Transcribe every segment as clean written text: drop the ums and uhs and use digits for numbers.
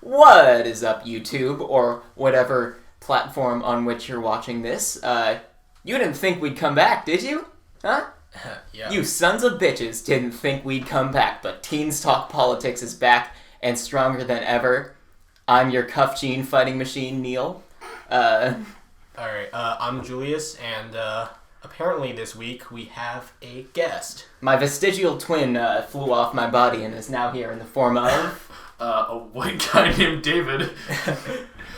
What is up, YouTube, or whatever platform on which you're watching this? You didn't think we'd come back, did you? Huh? Yeah. You sons of bitches didn't think we'd come back, but Teens Talk Politics is back and stronger than ever. I'm your cuff gene fighting machine, Neel. Alright, I'm Julius, and apparently this week we have a guest. My vestigial twin flew off my body and is now here in the form of... a white guy named David.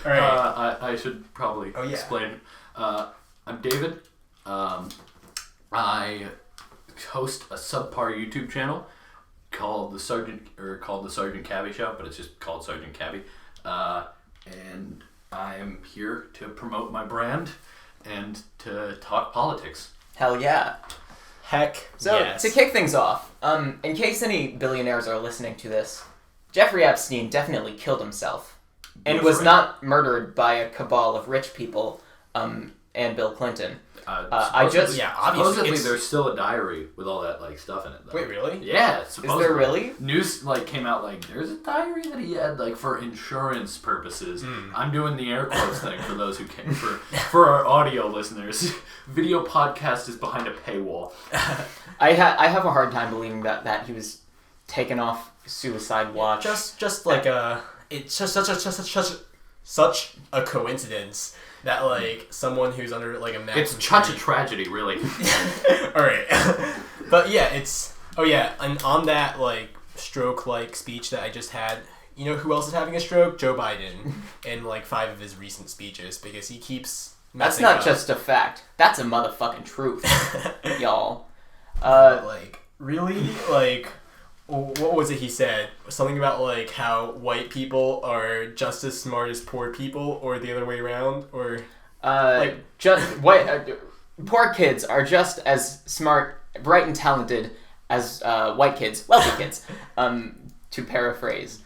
Alright. I should probably explain. I'm David. I host a subpar YouTube channel called the Sergeant Cabby Show, but it's just called Sergeant Cabby. And I am here to promote my brand and to talk politics. Hell yeah. Heck So, yes. to kick things off, in case any billionaires are listening to this, Jeffrey Epstein definitely killed himself and was not murdered by a cabal of rich people and Bill Clinton. Supposedly there's still a diary with all that stuff in it, though. Wait, really? Yeah, Is there really? News came out there's a diary that he had for insurance purposes. I'm doing the air quotes thing for those who can for our audio listeners. Video podcast is behind a paywall. I have a hard time believing that he was taken off suicide watch. Just like it's just such a coincidence that someone who's under a maximum. It's such a tragedy, really. Alright. But yeah, and on that stroke speech that I just had, you know who else is having a stroke? Joe Biden in 5 of his recent speeches, because he keeps That's messing not up. just a fact. That's a motherfucking truth, y'all. Really? What was it he said? Something about how white people are just as smart as poor people, or the other way around, or poor kids are just as smart, bright, and talented as white kids, wealthy kids. To paraphrase,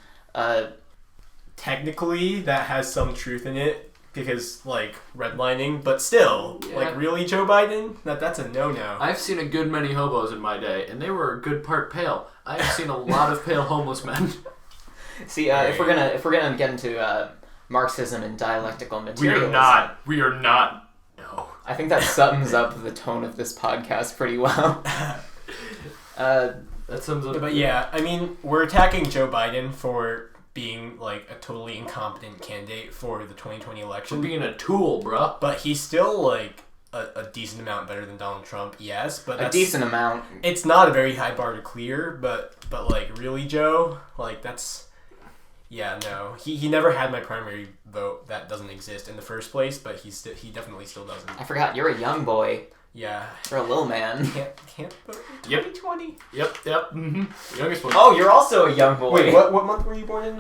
technically that has some truth in it, because redlining, but still, really, Joe Biden? That's a no-no. I've seen a good many hobos in my day, and they were a good part pale. I've seen a lot of pale homeless men. See, if we're gonna get into Marxism and dialectical materialism, We are not. No. I think that sums up the tone of this podcast pretty well. That sums up. But yeah, I mean, we're attacking Joe Biden for being a totally incompetent candidate for the 2020 election. For being a tool, bruh. But he's still a decent amount better than Donald Trump, yes, but a decent amount. It's not a very high bar to clear, but really, Joe, that's no. He never had my primary vote. That doesn't exist in the first place, but he definitely still doesn't. I forgot you're a young boy. Yeah. You're a little man. Can't vote in 2020. Yep. Mm-hmm. Youngest one. Oh, you're also a young boy. Wait, what month were you born in?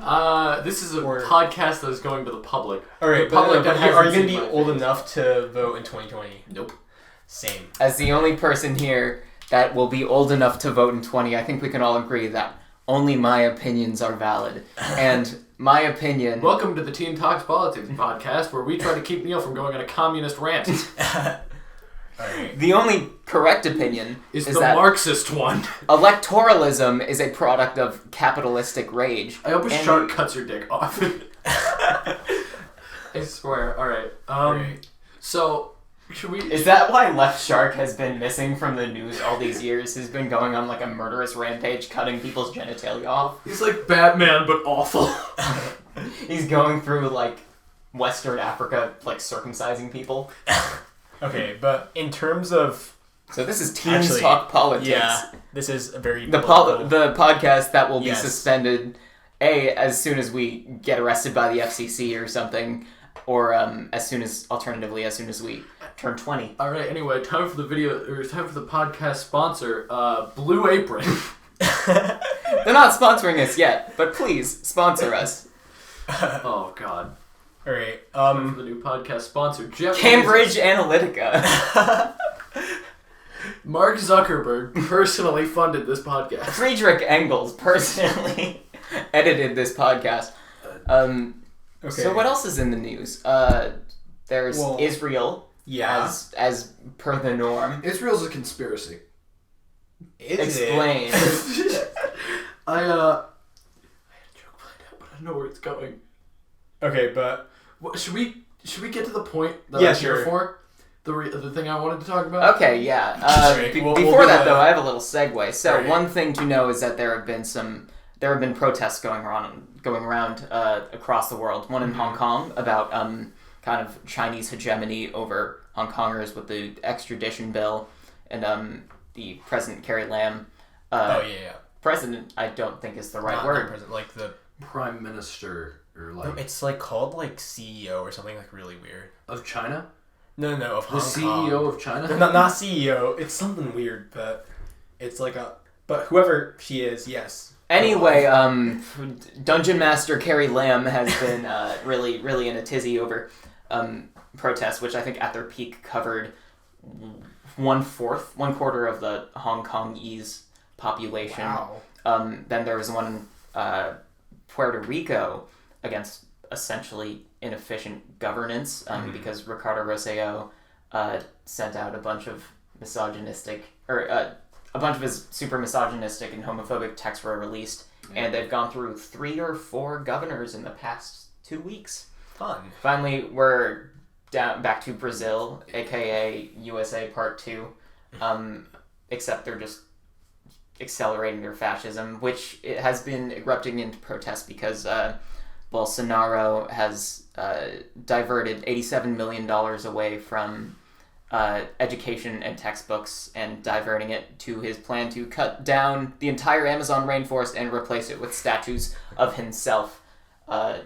This is a podcast that is going to the public. All right, the public but are you going to be old enough to vote in 2020? Nope. Same. As the only person here that will be old enough to vote in 20, I think we can all agree that only my opinions are valid. And my opinion... Welcome to the Teen Talks Politics podcast, where we try to keep Neil from going on a communist rant. Right. The only correct opinion is the that Marxist one. Electoralism is a product of capitalistic rage. I hope a shark cuts your dick off. I swear. Alright. Right. So, should we... Is that why Left Shark has been missing from the news all these years? He's been going on a murderous rampage, cutting people's genitalia off. He's like Batman, but awful. He's going through, Western Africa, circumcising people. Okay, but in terms of... So this is Teens Talk Politics. Yeah, this is a very... The podcast that will be suspended, as soon as we get arrested by the FCC or something, or as soon as we turn 20. Alright, anyway, time for the podcast sponsor, Blue Apron. They're not sponsoring us yet, but please, sponsor us. Oh, God. Alright, Time for the new podcast sponsor, Cambridge Analytica. Mark Zuckerberg personally funded this podcast. Friedrich Engels personally edited this podcast. Okay. So what else is in the news? There's Israel. Yeah. As per the norm. Israel's a conspiracy. Explain. I had a joke planned out, but I know where it's going. Okay, but Should we get to the point that Yeah, I'm here sure. for? The thing I wanted to talk about? Okay, yeah. Right, we'll Before do that, the- though, I have a little segue. So Right. one thing to know is that there have been protests going around across the world. One in Hong Kong about kind of Chinese hegemony over Hong Kongers with the extradition bill, and the President Carrie Lam. yeah. President, I don't think is the right Not word. president, like the. Prime Minister or like It's like called like CEO or something like really weird. of China? No, of The Hong Kong. CEO of China? Not CEO. It's something weird, but it's like a. But whoever she is, yes. Anyway, Dungeon Master Carrie Lam has been really in a tizzy over protests, which I think at their peak covered one quarter of the Hong Kongese population. Wow. Then there was one in Puerto Rico against essentially inefficient governance because Ricardo Rosselló sent out a bunch of misogynistic a bunch of his super misogynistic and homophobic texts were released, and they've gone through 3 or 4 governors in the past 2 weeks. Fun. Finally, we're back to Brazil, aka USA Part 2, except they're just accelerating their fascism, which it has been erupting into protest because Bolsonaro has diverted $87 million away from education and textbooks and diverting it to his plan to cut down the entire Amazon rainforest and replace it with statues of himself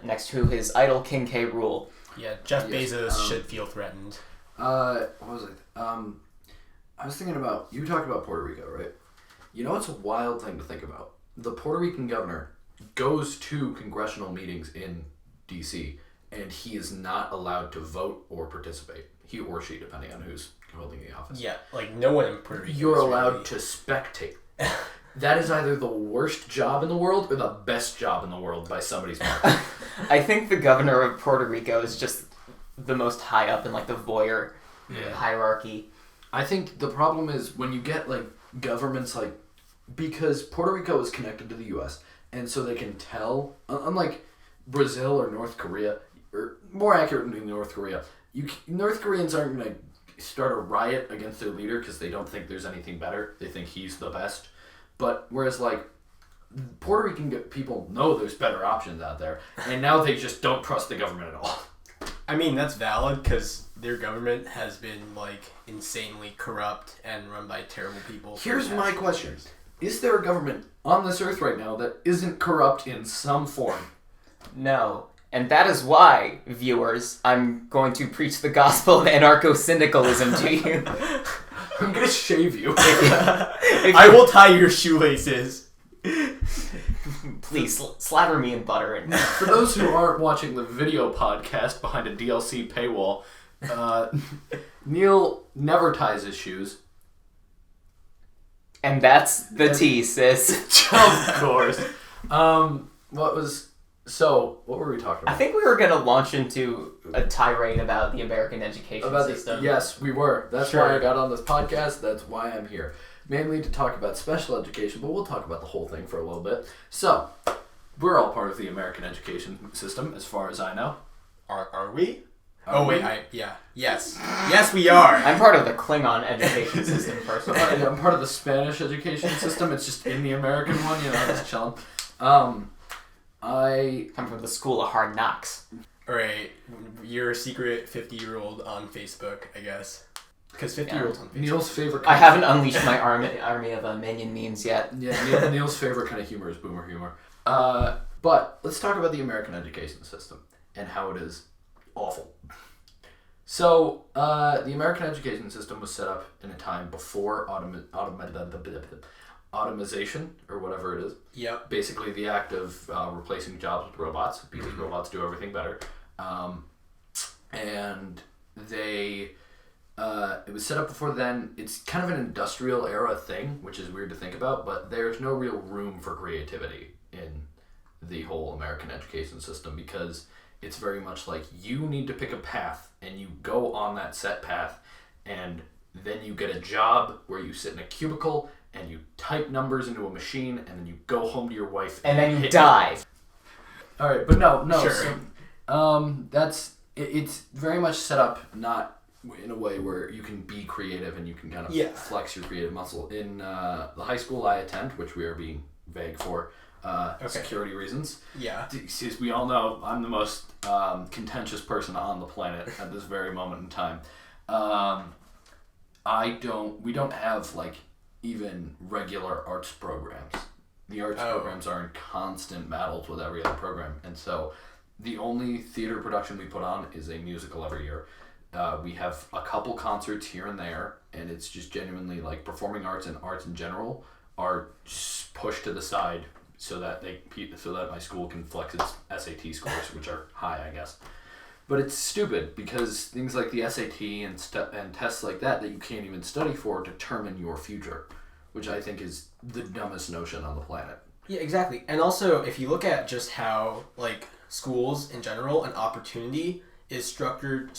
next to his idol King K. Rool. Yeah, Jeff Yes, Bezos should feel threatened. What was it? I was thinking about, you talked about Puerto Rico, right? You know, it's a wild thing to think about. The Puerto Rican governor goes to congressional meetings in D.C. and he is not allowed to vote or participate. He or she, depending on who's holding the office. Yeah, like no one in Puerto Rico. You're is allowed really- to spectate. That is either the worst job in the world or the best job in the world by somebody's mark. I think the governor of Puerto Rico is just the most high up in like the voyeur hierarchy. I think the problem is when you get like governments like, because Puerto Rico is connected to the U.S. and so they can tell, unlike Brazil or North Korea, or more accurately North Korea, North Koreans aren't going to start a riot against their leader because they don't think there's anything better. They think he's the best. But whereas like Puerto Rican people know there's better options out there, and now they just don't trust the government at all. I mean, that's valid because their government has been like insanely corrupt and run by terrible people. Here's my question. Is there a government on this earth right now that isn't corrupt in some form? No. And that is why, viewers, I'm going to preach the gospel of anarcho-syndicalism to you. I'm gonna shave you. I will tie your shoelaces. Please, slather me in butter. And For those who aren't watching the video podcast behind a DLC paywall, Neel never ties his shoes. And that's the tea, sis. Of course. What were we talking about? I think we were going to launch into a tirade about the American education system. Yes, we were. That's Sure. why I got on this podcast. That's why I'm here. Mainly to talk about special education, but we'll talk about the whole thing for a little bit. So, we're all part of the American education system, as far as I know. Are we? Are Oh wait, we? yes we are. I'm part of the Klingon education system, personally. I'm part of the Spanish education system. It's just in the American one, just chilling. I I'm from the School of Hard Knocks. Alright, you're a secret 50-year-old on Facebook, I guess. Because 50-year-olds on Facebook. Neil's favorite. I haven't unleashed my army of minion memes yet. Yeah, Neil's favorite kind of humor is boomer humor. But let's talk about the American education system and how it is awful. So, the American education system was set up in a time before automation, or whatever it is. Yep. Basically, the act of replacing jobs with robots, because robots do everything better. And they... it was set up before then. It's kind of an industrial era thing, which is weird to think about, but there's no real room for creativity in the whole American education system because it's very much like you need to pick a path and you go on that set path and then you get a job where you sit in a cubicle and you type numbers into a machine and then you go home to your wife And then you hit die. All right, but no. Sure. So It's very much set up not in a way where you can be creative and you can kind of flex your creative muscle. In the high school I attend, which we are being vague for security reasons. Yeah. As we all know, I'm the most contentious person on the planet at this very moment in time. We don't have like even regular arts programs. The arts programs are in constant battles with every other program, and so the only theater production we put on is a musical every year. We have a couple concerts here and there, and it's just genuinely like performing arts and arts in general are pushed to the side so that my school can flex its SAT scores, which are high, I guess. But it's stupid because things like the SAT and tests like that you can't even study for determine your future, which I think is the dumbest notion on the planet. Yeah, exactly. And also, if you look at just how like schools in general and opportunity is structured.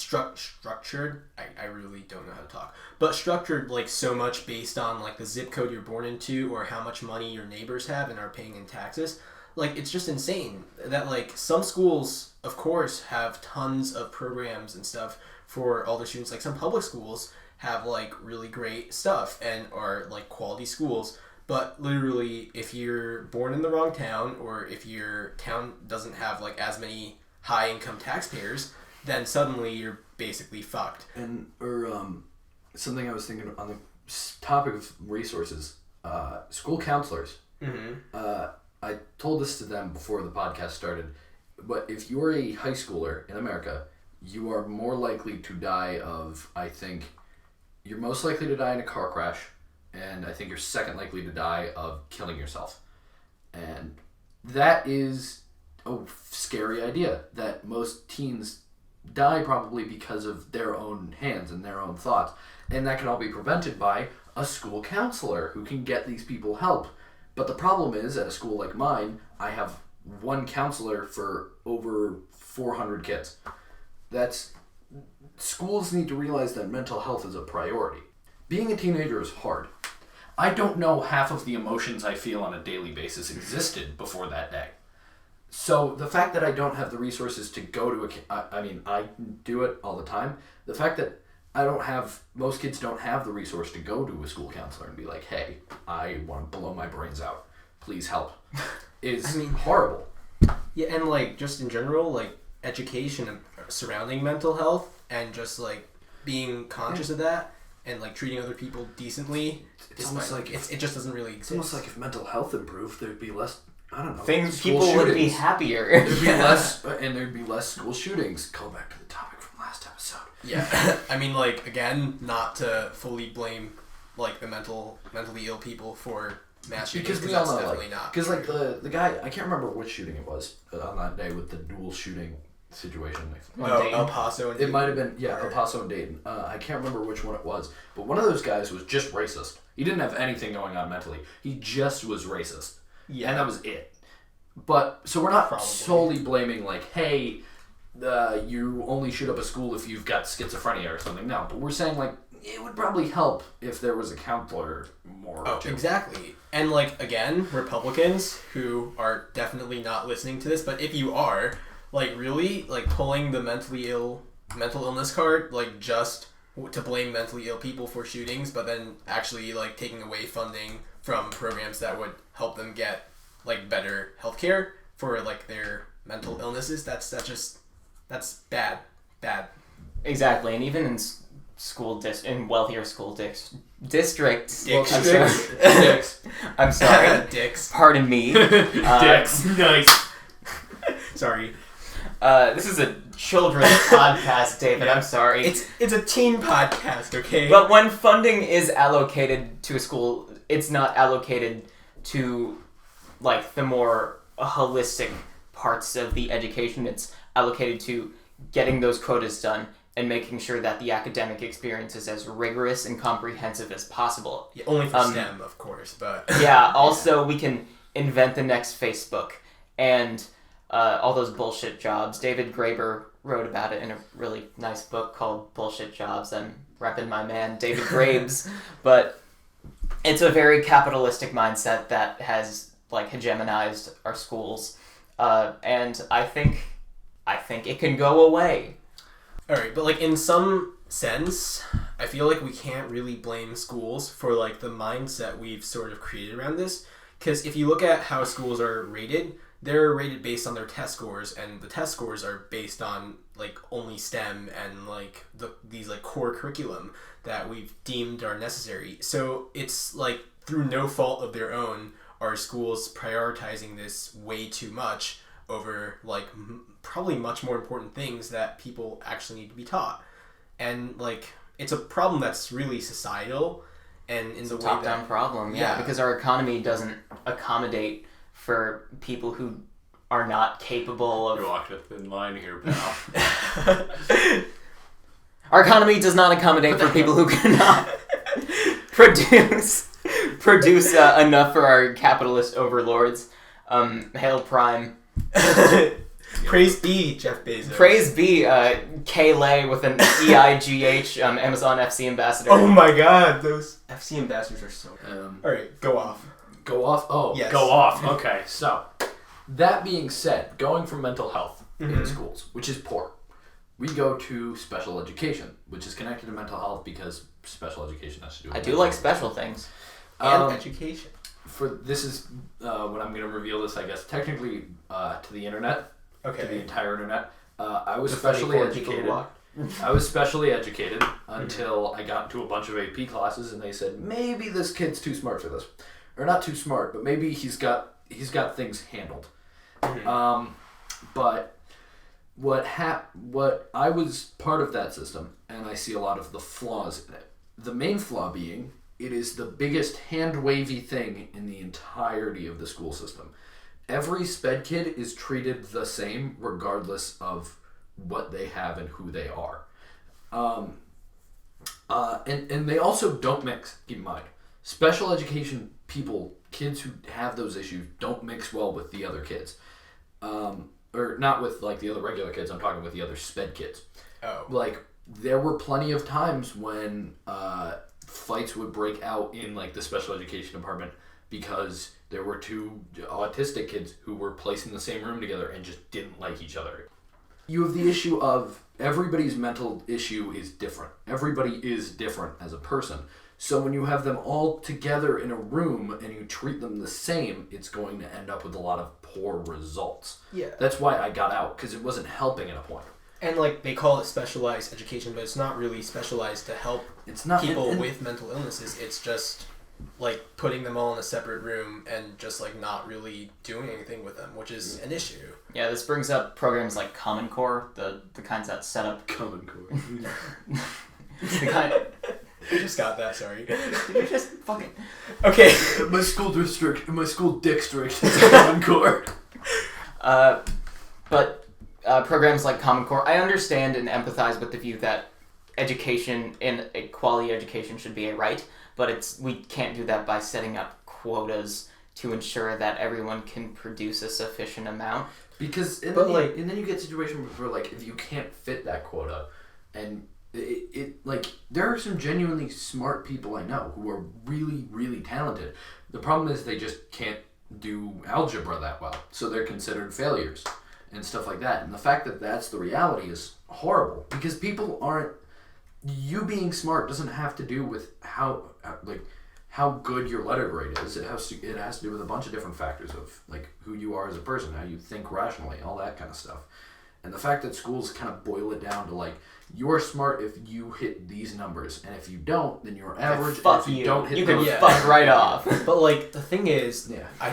I really don't know how to talk, but structured like so much based on like the zip code you're born into or how much money your neighbors have and are paying in taxes. Like, it's just insane that like some schools, of course, have tons of programs and stuff for all their students. Like some public schools have like really great stuff and are like quality schools. But literally, if you're born in the wrong town or if your town doesn't have like as many high income taxpayers, then suddenly you're basically fucked. And something I was thinking on the topic of resources, school counselors. Mm-hmm. I told this to them before the podcast started, but if you're a high schooler in America, you are more likely to die of, I think, you're most likely to die in a car crash, and I think you're second likely to die of killing yourself. And that is a scary idea, that most teens die probably because of their own hands and their own thoughts. And that can all be prevented by a school counselor who can get these people help. But the problem is, at a school like mine, I have one counselor for over 400 kids. Schools need to realize that mental health is a priority. Being a teenager is hard. I don't know half of the emotions I feel on a daily basis existed before that day. So the fact that I don't have the resources to go to I do it all the time. The fact that most kids don't have the resource to go to a school counselor and be like, hey, I want to blow my brains out. Please help. Is horrible. Yeah, and like just in general, like education surrounding mental health and just like being conscious of that and like treating other people decently. It's almost like it just doesn't really exist. It's almost like if mental health improved, there'd be less, I don't know. People would be happier. There'd be less, and there'd be less school shootings. Go back to the topic from last episode. Yeah, I mean, like, again, not to fully blame, like, the mentally ill people for mass shootings, because that's definitely not. Because, like, the guy, I can't remember which shooting it was on that day with the dual shooting situation. El Paso and Dayton. It might have been, El Paso and Dayton. I can't remember which one it was, but one of those guys was just racist. He didn't have anything going on mentally. He just was racist. Yeah. And that was it. But, so we're not solely blaming, like, hey, you only shoot up a school if you've got schizophrenia or something. No, but we're saying, like, it would probably help if there was a counselor more. Oh, exactly. And, like, again, Republicans who are definitely not listening to this, but if you are, like, really, like, pulling the mental illness card, like, just to blame mentally ill people for shootings, but then actually, like, taking away funding from programs that would help them get, like, better healthcare for, like, their mental illnesses, that's bad. Exactly, and even in in wealthier school districts. Dicks. I'm sorry. Dicks. Pardon me. Dicks. Nice. Sorry. This is a children's podcast, David. I'm sorry. It's a teen podcast, okay? But when funding is allocated to a school, it's not allocated to, like, the more holistic parts of the education. It's allocated to getting those quotas done and making sure that the academic experience is as rigorous and comprehensive as possible. Yeah, only for STEM, of course, but... Yeah, also we can invent the next Facebook and all those bullshit jobs. David Graeber wrote about it in a really nice book called Bullshit Jobs. I'm repping my man, David Graves. But it's a very capitalistic mindset that has, like, hegemonized our schools. And I think I think it can go away. Alright, but like in some sense, I feel like we can't really blame schools for like the mindset we've sort of created around this. Because if you look at how schools are rated, they're rated based on their test scores, and the test scores are based on like only STEM and like these like core curriculum that we've deemed are necessary. So it's like through no fault of their own are schools prioritizing this way too much over like probably much more important things that people actually need to be taught. And like it's a problem that's really societal, and in the way Top-down problem, yeah, because our economy doesn't accommodate for people who are not capable of... You walked a thin line here, pal. Our economy does not accommodate for people who cannot produce enough for our capitalist overlords. Hail Prime. Praise be, Jeff Bezos. Praise be, Kayleigh with an EIGH, Amazon FC ambassador. Oh my god, those FC ambassadors are so... Alright, go off. Go off? Oh, yes. Go off. Okay, so that being said, going from mental health in schools, which is poor, we go to special education, which is connected to mental health because special education has to do with I do like special things. And education. This is when I'm going to reveal this, I guess, technically to the internet, to the entire internet. I was specially educated. I was specially educated until I got into a bunch of AP classes, and they said maybe this kid's too smart for this, or not too smart, but maybe he's got things handled. But what I was part of that system, and I see a lot of the flaws in it. The main flaw being it is the biggest hand-wavy thing in the entirety of the school system. Every sped kid is treated the same regardless of what they have and who they are. And they also don't mix, keep in mind. Special education people, kids who have those issues, don't mix well with the other kids. Or not with like the other regular kids, I'm talking with the other sped kids. Oh. Like, there were plenty of times when fights would break out in like the special education department because there were two autistic kids who were placed in the same room together and just didn't like each other. You have the issue of everybody's mental issue is different. Everybody is different as a person. So when you have them all together in a room and you treat them the same, it's going to end up with a lot of poor results. Yeah. That's why I got out, because it wasn't helping at a point. And like they call it specialized education, but it's not really specialized to help people with mental illnesses. It's just like putting them all in a separate room and just like not really doing anything with them, which is an issue. Yeah, this brings up programs like Common Core, the kinds that set up... Common Core. the kind... You just got that, sorry. Did you just fucking... Okay. My school district is Common Core. But programs like Common Core, I understand and empathize with the view that education and a quality education should be a right, but we can't do that by setting up quotas to ensure that everyone can produce a sufficient amount. Because and then you get situations where like if you can't fit that quota, and it like there are some genuinely smart people I know who are really, really talented. The problem is they just can't do algebra that well, so they're considered failures and stuff like that. And the fact that that's the reality is horrible, because people aren't... You being smart doesn't have to do with how good your letter grade is. It has to do with a bunch of different factors of like who you are as a person, how you think rationally, all that kind of stuff. And the fact that schools kind of boil it down to like, you're smart if you hit these numbers, and if you don't, then you're average. Fuck if you. Don't hit you those, can fuck right off. But like the thing is, yeah. I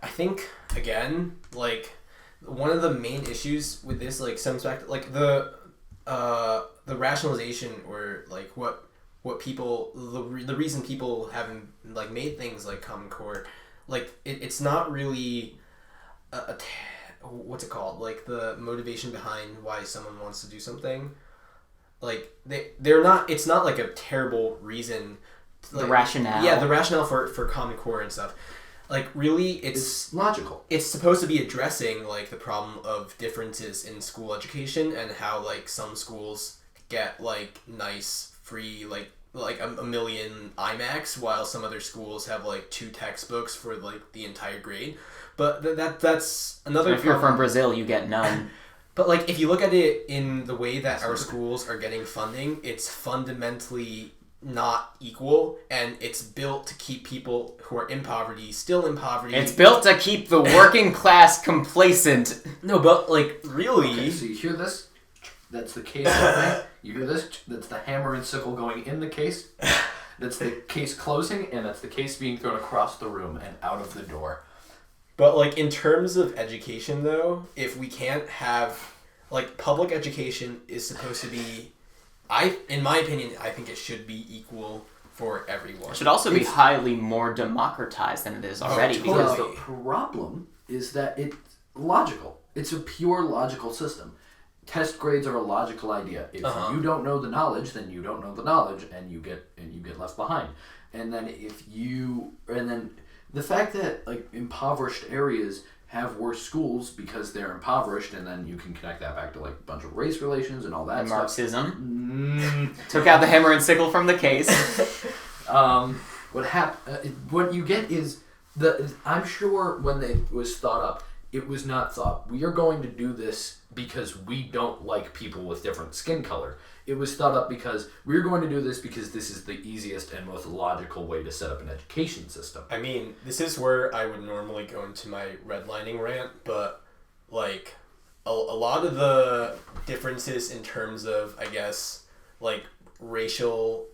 think again, like one of the main issues with this like stems back to, like the rationalization, or like what people the reason people haven't like made things like Common Core, like it's not really what's it called, like the motivation behind why someone wants to do something. Like they're not, it's not like a terrible reason. The rationale. Yeah, the rationale for Common Core and stuff. Like really, it's logical. It's supposed to be addressing like the problem of differences in school education, and how like some schools get like nice free like a million IMAX, while some other schools have like 2 textbooks for like the entire grade. But that's another. If you're from Brazil, you get none. But like, if you look at it in the way that our schools are getting funding, it's fundamentally not equal, and it's built to keep people who are in poverty still in poverty. It's built to keep the working class complacent. No, but like, really... Okay, so you hear this? That's the case opening. You hear this? That's the hammer and sickle going in the case. That's the case closing, and that's the case being thrown across the room and out of the door. But like, in terms of education though, if we can't have... Like, public education is supposed to be... in my opinion, I think it should be equal for everyone. It should also be highly more democratized than it is already. Totally. Because the problem is that it's logical. It's a pure logical system. Test grades are a logical idea. If you don't know the knowledge, then you don't know the knowledge, and you get left behind. And then the fact that like impoverished areas have worse schools because they're impoverished, and then you can connect that back to like a bunch of race relations and all that And stuff. Marxism. Took out the hammer and sickle from the case. What you get is I'm sure when it was thought up, it was not thought, we are going to do this because we don't like people with different skin color. It was thought up because we're going to do this because this is the easiest and most logical way to set up an education system. I mean, this is where I would normally go into my redlining rant, but like a lot of the differences in terms of, I guess, like racial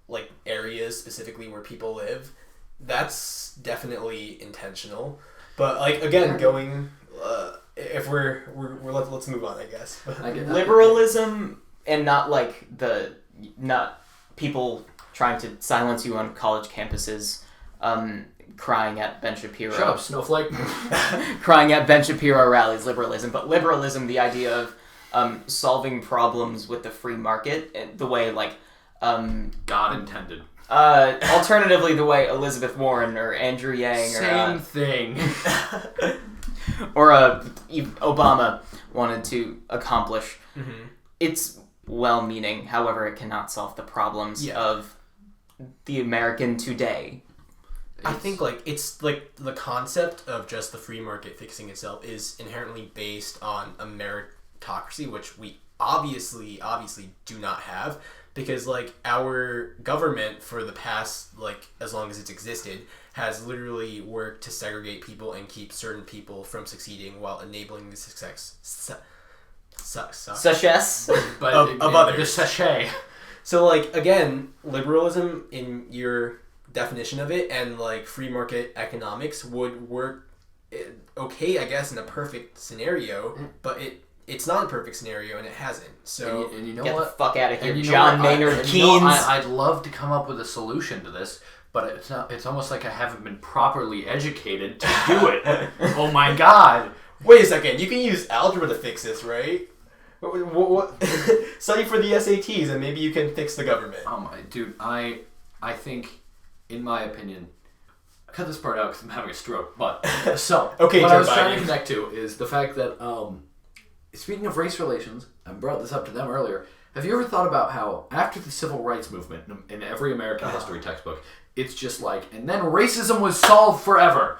like areas specifically where people live, that's definitely intentional. But like, again, going if we're let's move on, I guess. Liberalism, and not people trying to silence you on college campuses, crying at Ben Shapiro. Shut up, snowflake. Crying at Ben Shapiro rallies, liberalism. But liberalism, the idea of solving problems with the free market, and the way like God intended. Alternatively, the way Elizabeth Warren or Andrew Yang Same thing. or Obama wanted to accomplish. Mm-hmm. It's well-meaning, however, it cannot solve the problems of the American today. I think like it's like the concept of just the free market fixing itself is inherently based on a meritocracy, which we obviously do not have, because like our government for the past like as long as it's existed has literally worked to segregate people and keep certain people from succeeding while enabling the success Success of others. The sachet. So like, again, liberalism in your definition of it and like free market economics would work okay, I guess, in a perfect scenario, but it's not a perfect scenario, and it hasn't. So and you know get what? the fuck out of here, And you know John what? Maynard Keynes. I'd love to come up with a solution to this, but it's almost like I haven't been properly educated to do it. Oh my god! wait a second, you can use algebra to fix this, right? What? Study for the SATs, and maybe you can fix the government. Oh my dude, I think, in my opinion, cut this part out because I'm having a stroke. But so okay, what Joe I was trying Biden. to connect to is the fact that speaking of race relations, I brought this up to them earlier. Have you ever thought about how after the civil rights movement in every American history textbook, it's just like, and then racism was solved forever.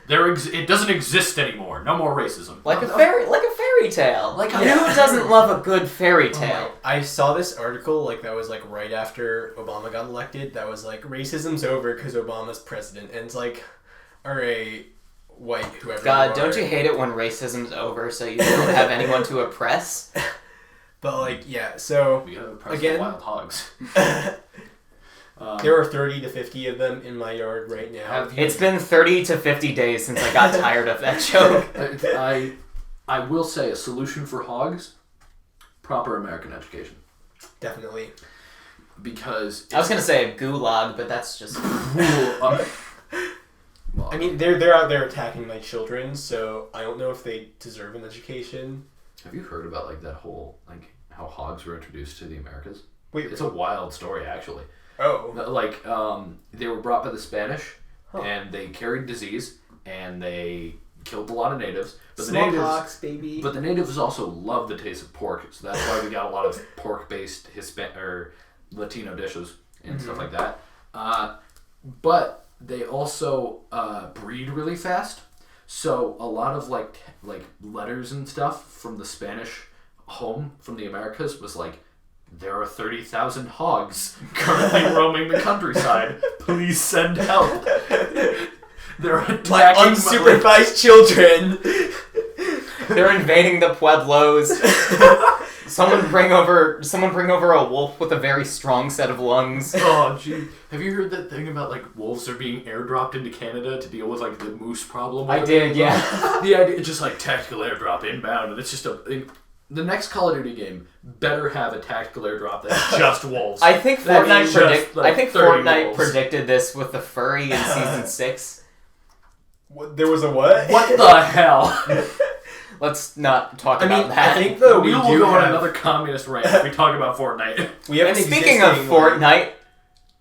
It doesn't exist anymore. No more racism. Like a fairy tale. Who doesn't love a good fairy tale? I saw this article like that was like right after Obama got elected. That was like, racism's over because Obama's president, and it's like, all right, white whoever. God, don't you hate it when racism's over so you don't have anyone to oppress? But like, yeah. So We gotta oppress again, the wild hogs. there are 30 to 50 of them in my yard right now. It's been 30 to 50 days since I got tired of that joke. I will say a solution for hogs: proper American education. Definitely. Because I was gonna say a gulag, but that's just... I mean, they're out there attacking my children, so I don't know if they deserve an education. Have you heard about like that whole like how hogs were introduced to the Americas? Wait, It's a wild story actually. oh, Like they were brought by the Spanish, and they carried disease, and they killed a lot of natives. But smallpox, baby. But the natives also love the taste of pork, so that's why we got a lot of pork-based Hispanic or Latino dishes and stuff like that. But they also breed really fast, So a lot of like letters and stuff from the Spanish home from the Americas was like, there are 30,000 hogs currently roaming the countryside. Please send help. They're attacking Like unsupervised children. They're invading the pueblos. Someone bring over a wolf with a very strong set of lungs. Oh, gee. Have you heard that thing about, like, wolves are being airdropped into Canada to deal with, like, the moose problem? I did, yeah. The idea is just, like, tactical airdrop inbound, and it's just the next Call of Duty game better have a tactical airdrop that's just wolves. I think Fortnite wolves. predicted this with the furry in Season 6. What, there was a what? What the hell? Let's not talk about that. I think though we will go on another communist rant if we talk about Fortnite. We have and speaking of Fortnite,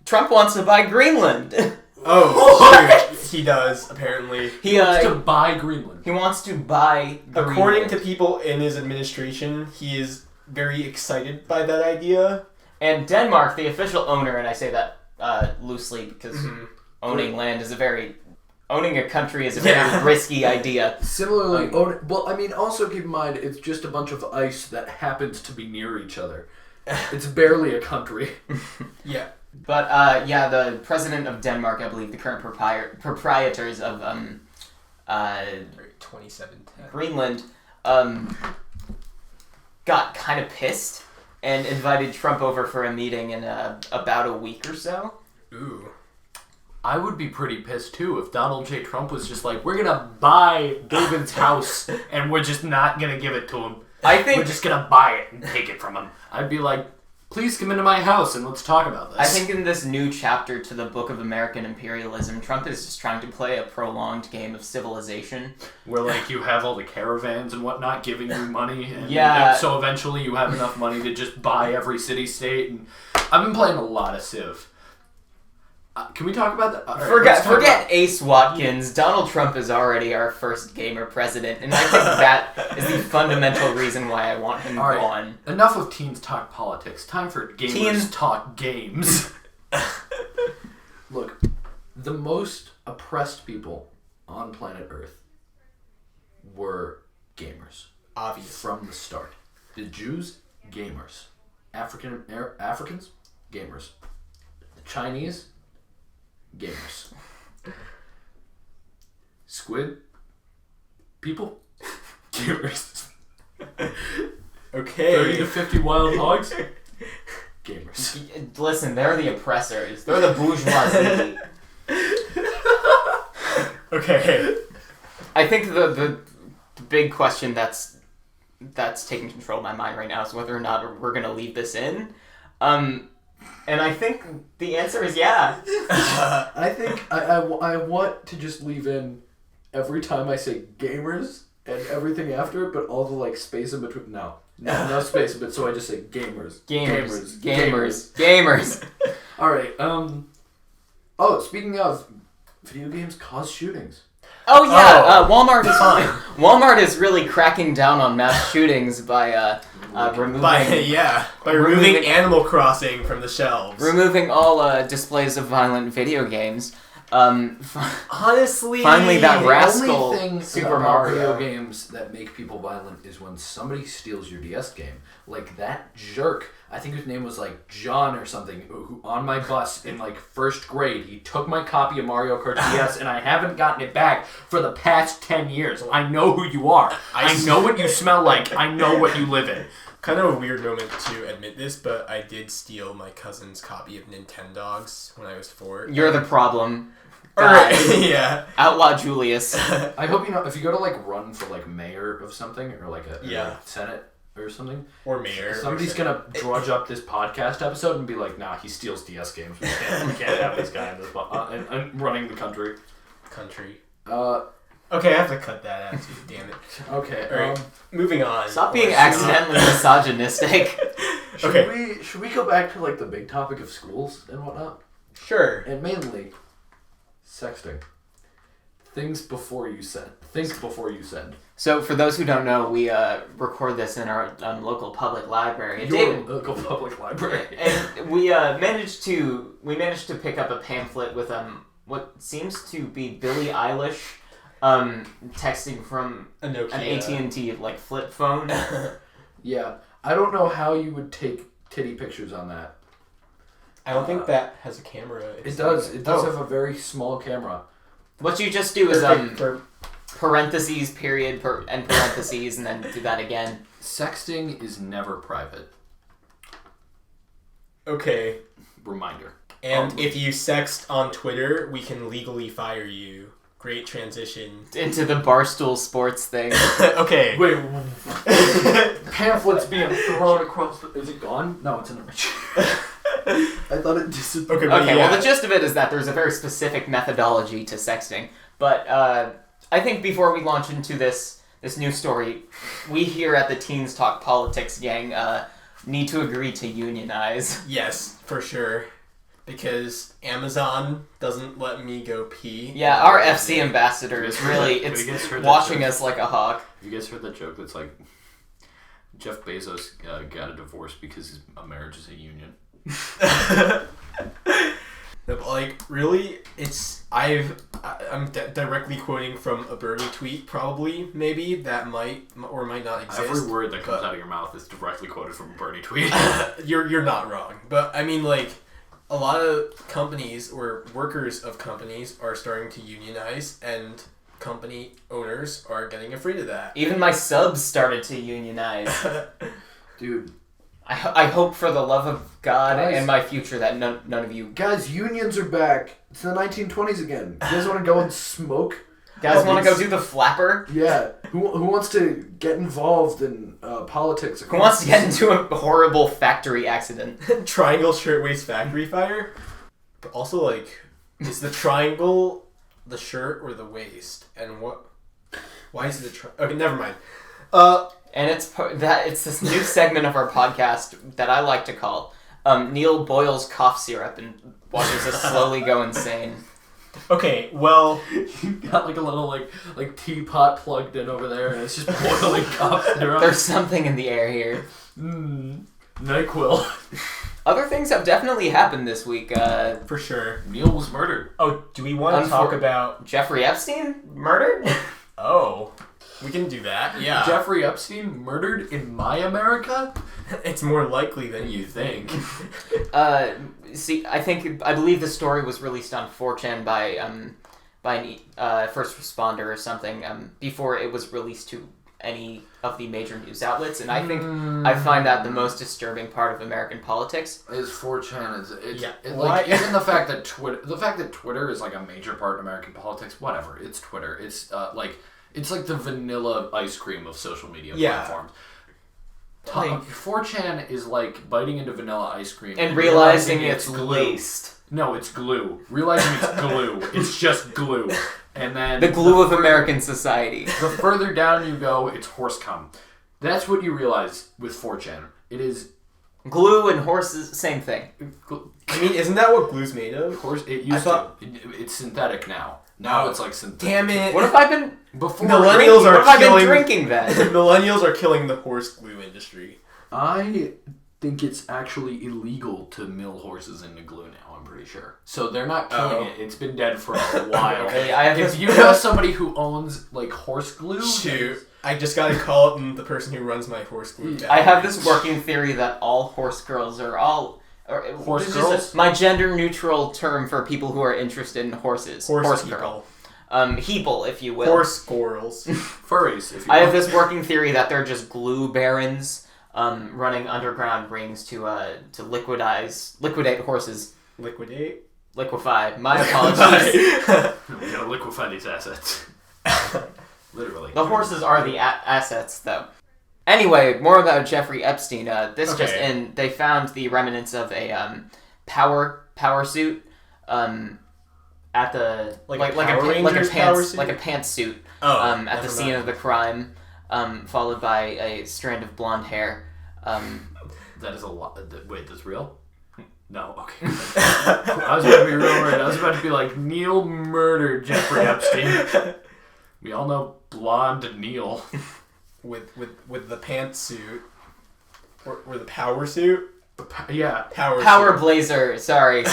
Trump wants to buy Greenland. Oh, he does, apparently. He wants to buy Greenland. He wants to buy Greenland. According to people in his administration, he is very excited by that idea. And Denmark, the official owner, and I say that loosely because owning a country is a very risky idea. Similarly, also keep in mind, it's just a bunch of ice that happens to be near each other. It's barely a country. Yeah. But, the president of Denmark, I believe, the current proprietors of 2710. Greenland, got kind of pissed and invited Trump over for a meeting in about a week or so. Ooh. I would be pretty pissed too if Donald J. Trump was just like, we're gonna buy David's house and we're just not gonna give it to him. We're just gonna buy it and take it from him. I'd be like, please come into my house and let's talk about this. I think in this new chapter to the Book of American Imperialism, Trump is just trying to play a prolonged game of civilization. Where, like, you have all the caravans and whatnot giving you money. And so eventually you have enough money to just buy every city-state. And I've been playing a lot of Civ. Can we talk about that? Forget Ace Watkins. Donald Trump is already our first gamer president, and I think that is the fundamental reason why I want him gone. Enough of teens talk politics. Time for gamers talk games. Look, the most oppressed people on planet Earth were gamers. Obvious. From the start. The Jews, gamers. Africans, gamers. The Chinese, gamers. Squid people, gamers. Okay. 30 to 50 wild hogs, gamers. Listen, they're the oppressors. They're the bourgeoisie. Okay. I think the big question that's taking control of my mind right now is whether or not we're gonna leave this in. And I think the answer is yeah. I think I want to just leave in every time I say gamers and everything after it, but all the like space in between. No space in between. So I just say gamers. Gamers. All right. Oh, speaking of, video games cause shootings. Oh yeah. Walmart is really cracking down on mass shootings by removing Animal Crossing from the shelves. Removing all displays of violent video games. Honestly, finally that rascal the only thing Super about Mario video games that make people violent is when somebody steals your DS game. Like that jerk, I think his name was like John or something, who on my bus in like first grade, he took my copy of Mario Kart DS and I haven't gotten it back for the past 10 years. I know who you are. I know what you smell like. I know what you live in. Kind of a weird moment to admit this, but I did steal my cousin's copy of Nintendogs when I was 4. You're the problem. Yeah. Outlaw Julius. I hope you know, if you go to like run for like mayor of something or like a senate or something, or mayor, somebody's gonna drudge up this podcast episode and be like, nah, he steals DS games. We can't have this guy in this and running the country. Okay, I have to cut that out too, damn it. Okay, alright, moving on. Stop being accidentally misogynistic. Should we go back to like the big topic of schools and whatnot? Sure. And mainly sexting. Think before you send. So, for those who don't know, we record this in our local public library. Local public library. And we managed to pick up a pamphlet with what seems to be Billie Eilish texting from A Nokia. an AT&T like flip phone. Yeah. I don't know how you would take titty pictures on that. I don't think that has a camera. It does. It does have a very small camera. What you just do is For parentheses, period, and parentheses, and then do that again. Sexting is never private. Okay. Reminder. And if you sext on Twitter, we can legally fire you. Great transition. Into the Barstool Sports thing. Okay. Wait. Pamphlets being thrown across the... Is it gone? No, it's in the... I thought it disappeared. Okay, Well, the gist of it is that there's a very specific methodology to sexting. But I think before we launch into this new story, we here at the Teens Talk Politics gang need to agree to unionize. Yes, for sure. Because Amazon doesn't let me go pee. Yeah, our FC ambassador is really watching us like a hawk. Have you guys heard that joke that's like Jeff Bezos got a divorce because his marriage is a union? No, but like really, I'm directly quoting from a Bernie tweet, probably, maybe that might or might not exist. Every word that comes out of your mouth is directly quoted from a Bernie tweet. You're not wrong, but I mean like a lot of companies or workers of companies are starting to unionize, and company owners are getting afraid of that. Even my subs started to unionize. Dude. I hope for the love of God Guys, and my future that none of you Guys, unions are back. It's the 1920s again. You guys want to go and smoke? guys want to go do the flapper. Yeah. Who wants to get involved in politics? Who wants to get into a horrible factory accident? Triangle Shirtwaist Factory Fire? But also, like, is the triangle the shirt or the waist? And what... Why is it okay, never mind. And it's this new segment of our podcast that I like to call Neel boils cough syrup and watches us slowly go insane. Okay, well... You got like a little like teapot plugged in over there, and it's just boiling cough syrup. There's something in the air here. NyQuil. Other things have definitely happened this week. For sure. Neil was murdered. Oh, do we want to talk about... Jeffrey Epstein murdered? Oh... We can do that, yeah. Jeffrey Epstein murdered in my America? It's more likely than you think. I believe the story was released on 4chan by an first responder or something before it was released to any of the major news outlets, and I think I find that the most disturbing part of American politics. Is 4chan Even the fact that Twitter is like a major part in American politics, whatever. It's Twitter. It's it's like the vanilla ice cream of social media platforms. Like 4chan is like biting into vanilla ice cream and realizing it's laced. No, it's glue. Realizing it's glue. It's just glue. And then the glue of American society. The further down you go, it's horse cum. That's what you realize with 4chan. It is glue and horses, same thing. I mean, isn't that what glue's made of? It's synthetic now. Now it's like synthetic. Damn it! What have I been? Millennials are what have killing. I been drinking then? Millennials are killing the horse glue industry. I think it's actually Illegal to mill horses into glue now. I'm pretty sure. So they're not killing it. It's been dead for a while. Okay, if you know somebody who owns like horse glue, shoot. I just gotta call up the person who runs my horse glue. I have this working theory that all horse girls are all... Horse girls? My gender-neutral term for people who are interested in horses. Horse girl. Heeple, if you will. Horse squirrels. Furries, if you will. I have this working theory that they're just glue barons running underground rings to liquidate horses. Liquefy. My apologies. We gotta liquefy these assets. Literally. The horses are the assets, though. Anyway, more about Jeffrey Epstein. They found the remnants of a power suit at the like a pantsuit at the scene of the crime, followed by a strand of blonde hair. That is a lot. Wait, that's real? No, okay. I was about to be real worried. I was about to be like, Neil murdered Jeffrey Epstein. We all know blonde Neil. With the pantsuit. Or the power suit? Power blazer. Sorry.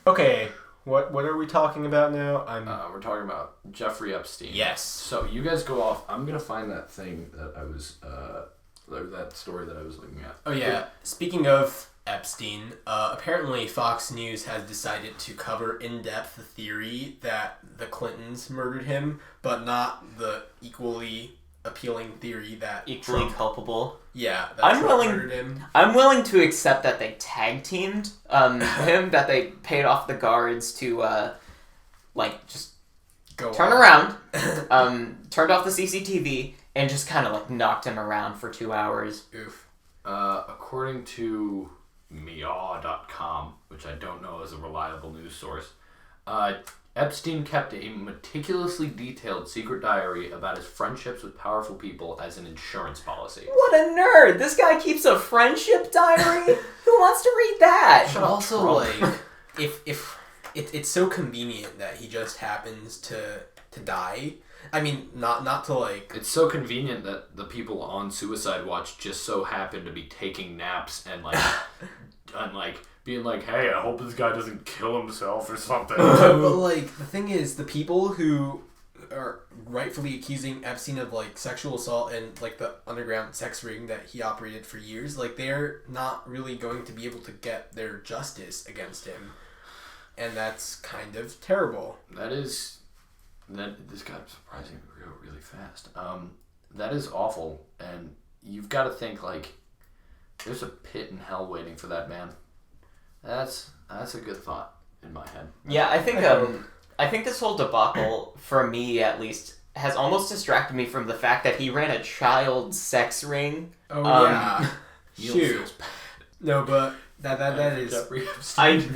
Okay, What are we talking about now? We're talking about Jeffrey Epstein. Yes. So you guys go off. I'm gonna find that thing that I was that story that I was looking at. Oh yeah. Speaking of Epstein, apparently Fox News has decided to cover in depth the theory that the Clintons murdered him, but not the equally appealing theory that Equally Trump, culpable. Yeah, that I'm Trump willing- murdered him. I'm willing to accept that they tag teamed him, that they paid off the guards to just Go turn on. around, turned off the CCTV, and just kind of knocked him around for 2 hours. Oof. According to Meow.com, which I don't know is a reliable news source, Epstein kept a meticulously detailed secret diary about his friendships with powerful people as an insurance policy. What a nerd! This guy keeps a friendship diary? Who wants to read that? But also, if it's so convenient that he just happens to die. I mean, not to It's so convenient that the people on Suicide Watch just so happen to be taking naps and being like, hey, I hope this guy doesn't kill himself or something. But the thing is, the people who are rightfully accusing Epstein of sexual assault and the underground sex ring that he operated for years, they're not really going to be able to get their justice against him, and that's kind of terrible. This got surprisingly really fast. That is awful, and you've got to think there's a pit in hell waiting for that man. That's a good thought in my head. Yeah, I think this whole debacle, for me at least, has almost distracted me from the fact that he ran a child sex ring. Oh yeah. Neel Shoot. feels bad. No, but that is. Jeffrey Epstein.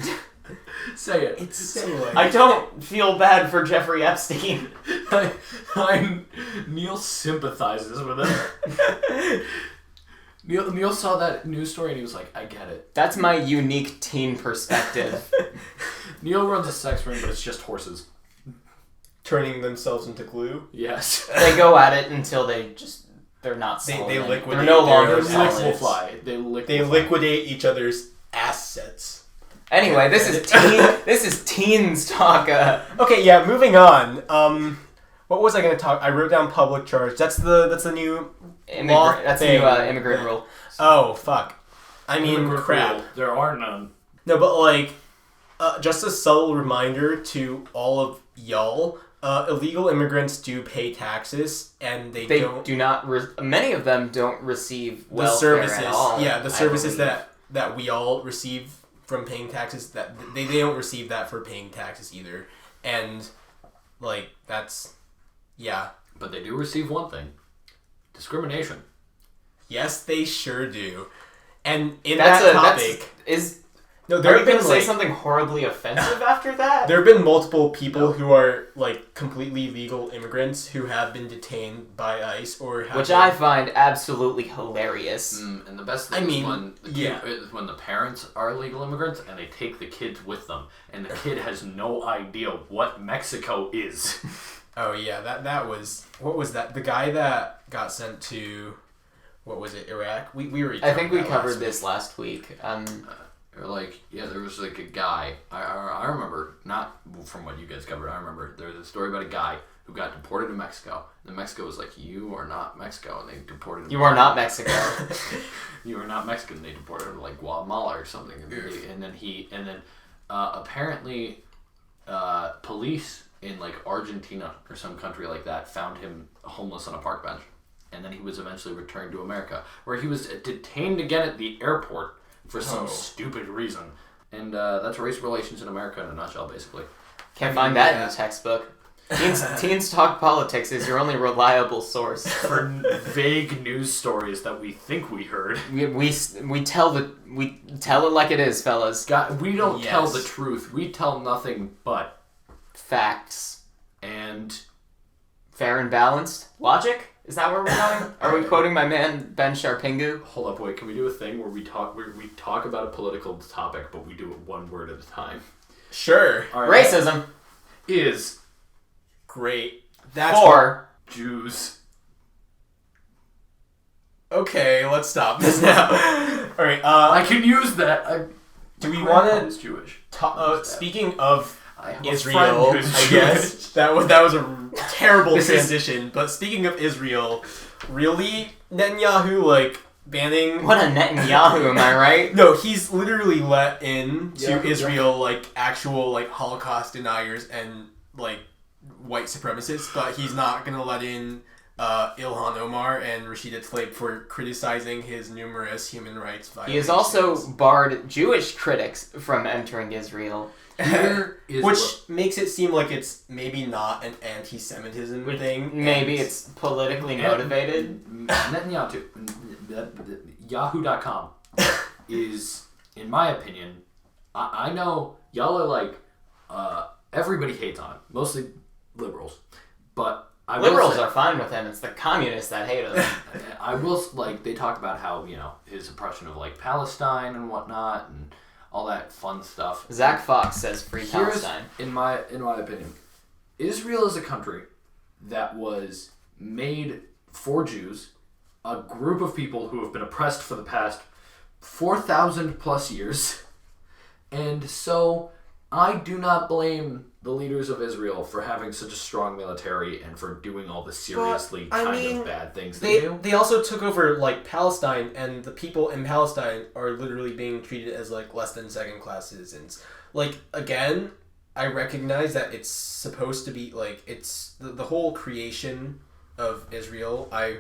Say it. It's so I don't feel bad for Jeffrey Epstein. Neel sympathizes with him. Neel saw that news story and he was like, I get it. That's my unique teen perspective. Neel runs a sex ring, but it's just horses. turning themselves into glue. Yes. They go at it until they're not solid. They liquidate. They're no longer their solid. assets. Fly. They liquidate each other's assets. Anyway, this is teens talk. Okay, yeah. Moving on. What was I going to talk? I wrote down public charge. That's the new law That's the thing. new immigrant rule. Oh fuck. I mean, Immigrant crap. rule. There are none. No, but just a subtle reminder to all of y'all: illegal immigrants do pay taxes, and they don't. Do not. Many of them don't receive The welfare services, at all. the services believe. that we all receive from paying taxes, that they don't receive that for paying taxes either, and that's, yeah. But they do receive one thing: discrimination. Yes, they sure do. And in That's that topic, are you going to say something horribly offensive after that? there have been multiple people who are completely legal immigrants who have been detained by ICE or have Which been, I find absolutely hilarious. And the best thing is when the parents are illegal immigrants and they take the kids with them, and the kid has no idea what Mexico is. Oh yeah, that was, what was that? The guy that got sent to, what was it, Iraq? We were. I think we covered this last week. There was a guy. I remember, not from what you guys covered. I remember there was a story about a guy who got deported to Mexico. And Mexico was like, "You are not Mexico," and they deported him. You are not Mexico. You are not Mexican. They deported him to Guatemala or something, and then apparently police in Argentina or some country like that found him homeless on a park bench, and then he was eventually returned to America, where he was detained again at the airport for some stupid reason. And that's race relations in America in a nutshell, basically. Can't find that in the textbook. Teens Talk Politics is your only reliable source For vague news stories that we think we heard. We tell it like it is, fellas. We don't tell the truth. We tell nothing but Facts. and Fair and balanced. Logic? Is that where we're going? Are we quoting my man Ben Sharpingu? hold up, wait. Can we do a thing where we talk about a political topic, but we do it one word at a time? Sure. All right. Racism. Is Great. That's For Jews. Okay, let's stop this now. All right. I can use that. Do we want I to was Jewish. speaking of I have Israel, a friend who's I Jewish. guess. That was a terrible This is- transition. But speaking of Israel, really, Netanyahu, like, banning... What a Netanyahu, am I right? No, he's literally let in to Yeah, Israel, like, actual, like, Holocaust deniers and, like, white supremacists, but he's not gonna let in Ilhan Omar and Rashida Tlaib for criticizing his numerous human rights violations. He has also barred Jewish critics from entering Israel. Here is Which what- makes it seem like it's maybe not an anti-Semitism thing. Maybe and- it's politically motivated. Netanyahu, Yahoo.com is, in my opinion, I know y'all are like, everybody hates on him, mostly liberals, but I will Liberals say- are fine with him. It's the communists that hate him. I will, like, they talk about how, his oppression of, like, Palestine and whatnot and all that fun stuff. Zach Fox says free Here's, Palestine. in my opinion, Israel is a country that was made for Jews, a group of people who have been oppressed for the past 4,000 plus years, and so I do not blame the leaders of Israel for having such a strong military and for doing all the seriously of bad things they do. They also took over, like, Palestine, and the people in Palestine are literally being treated as, like, less than second-class citizens. Like, again, I recognize that it's supposed to be, like, it's the whole creation of Israel. I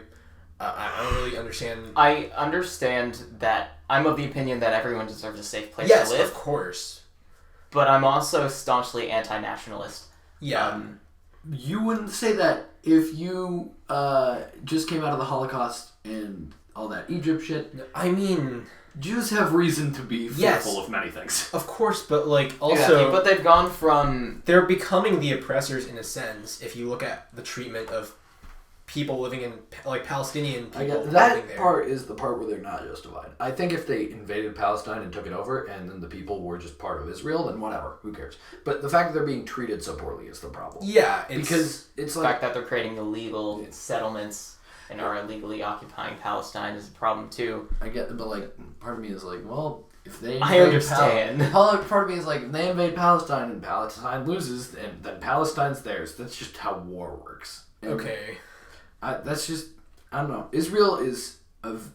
don't really understand. I understand that I'm of the opinion that everyone deserves a safe place Yes, to live, of course. but I'm also staunchly anti-nationalist. Yeah. You wouldn't say that if you just came out of the Holocaust and all that Egypt shit. I mean, Jews have reason to be Yes. fearful of many things. of course, but, like, also... Exactly, but they've gone from... they're becoming the oppressors in a sense if you look at the treatment of people living in, like, Palestinian people I get living that there. part is the part where they're not justified. I think if they invaded Palestine and took it over, and then the people were just part of Israel, then whatever, who cares? But the fact that they're being treated so poorly is the problem. Yeah, it's, Because it's The like fact that they're creating illegal settlements and are illegally occupying Palestine is a problem too. I get, but like, part of me is like, well, if they I invade understand. part of me is like, if they invade Palestine and Palestine loses, and then Palestine's theirs. That's just how war works. And okay. that's just, I don't know. Israel is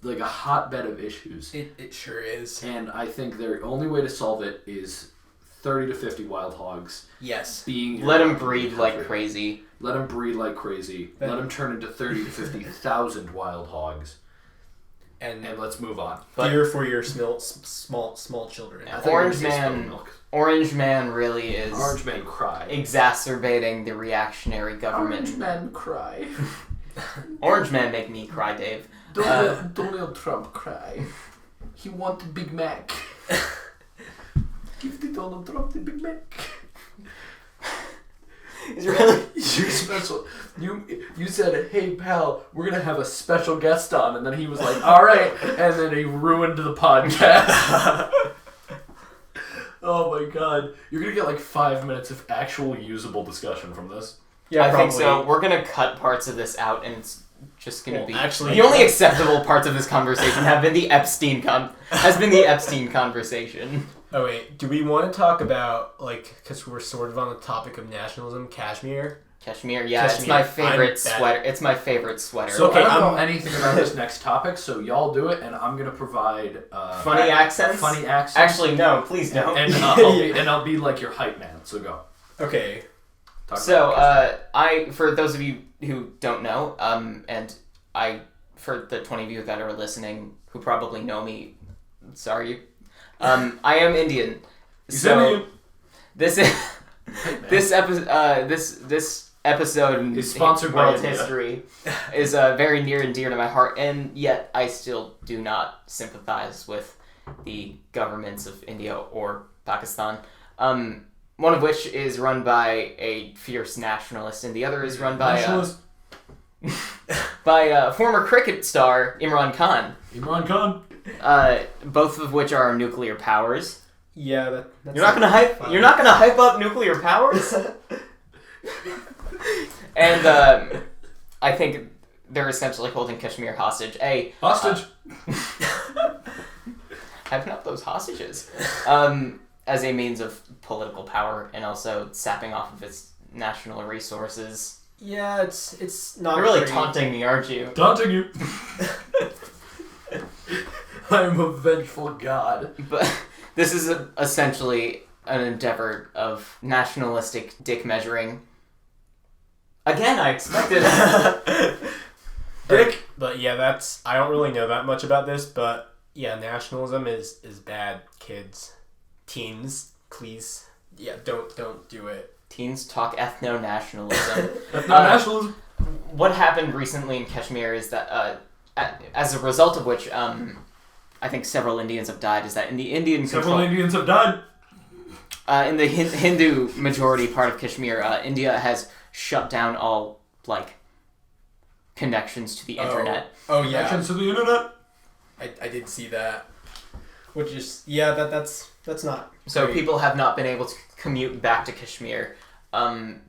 like a hotbed of issues, It sure is. and I think their only way to solve it is 30 to 50 wild hogs Yes. being. Let them breed like crazy. Let them breed like crazy. But- Let them turn into 30 to 50,000 wild hogs, And and let's move on. But- fear for your small children. Yeah. I think Orange I'm gonna say Man- spilled milk. Orange Man really is Orange Man cry. exacerbating the reactionary government. Orange men cry. Orange Man make me cry, Dave. Donald Trump cry. He want the Big Mac. Give the Donald Trump the Big Mac. It's really You special. You said, "Hey pal, we're gonna have a special guest on," and then he was like, "All right," and then he ruined the podcast. Oh my god, You're gonna get like 5 minutes of actual usable discussion from this. Yeah, I probably. think so. We're gonna cut parts of this out, and it's just gonna Well, be actually- the only acceptable parts of this conversation have been the Epstein conversation. Oh wait, do we want to talk about, like, because we're sort of on the topic of nationalism, Kashmir? Kashmir, yeah, it's Kashmir. my favorite I'm bad. sweater. It's my favorite sweater. So, okay, I don't know I'm- anything about this next topic, so y'all do it, and I'm gonna provide Funny accents? Funny accents. Actually, no, please don't. and I'll be like your hype man. So go. Okay. Talk So, about Kashmir. for those of you who don't know, for the 20 of you that are listening who probably know me, sorry, I am Indian. So this is this episode in Is sponsored by world India. history is very near and dear to my heart, and yet I still do not sympathize with the governments of India or Pakistan. One of which is run by a fierce nationalist, and the other is run by former cricket star Imran Khan. Imran Khan. Both of which are nuclear powers. Yeah, that's You're not gonna hype. You're not gonna hype up nuclear powers. And I think they're essentially holding Kashmir hostage. Hostage. Hyping up those hostages. as a means of political power and also sapping off of its national resources. Yeah, it's not. You're really very... taunting me, aren't you? Taunting you. I'm a vengeful god. But this is essentially an endeavor of nationalistic dick measuring. Again, I expected Dick. But yeah, that's. I don't really know that much about this, but yeah, nationalism is bad. Kids, teens, please. Yeah, don't do it. Teens talk ethno-nationalism. Ethno-nationalism. What happened recently in Kashmir is that, as a result of which, I think several Indians have died, is that in the Indian Several Indians have died. In the Hindu majority part of Kashmir, India has shut down all, like, connections to the internet. Oh yeah. Connections to the internet. I did see that. Which is that's not. So great. people have not been able to commute back to Kashmir.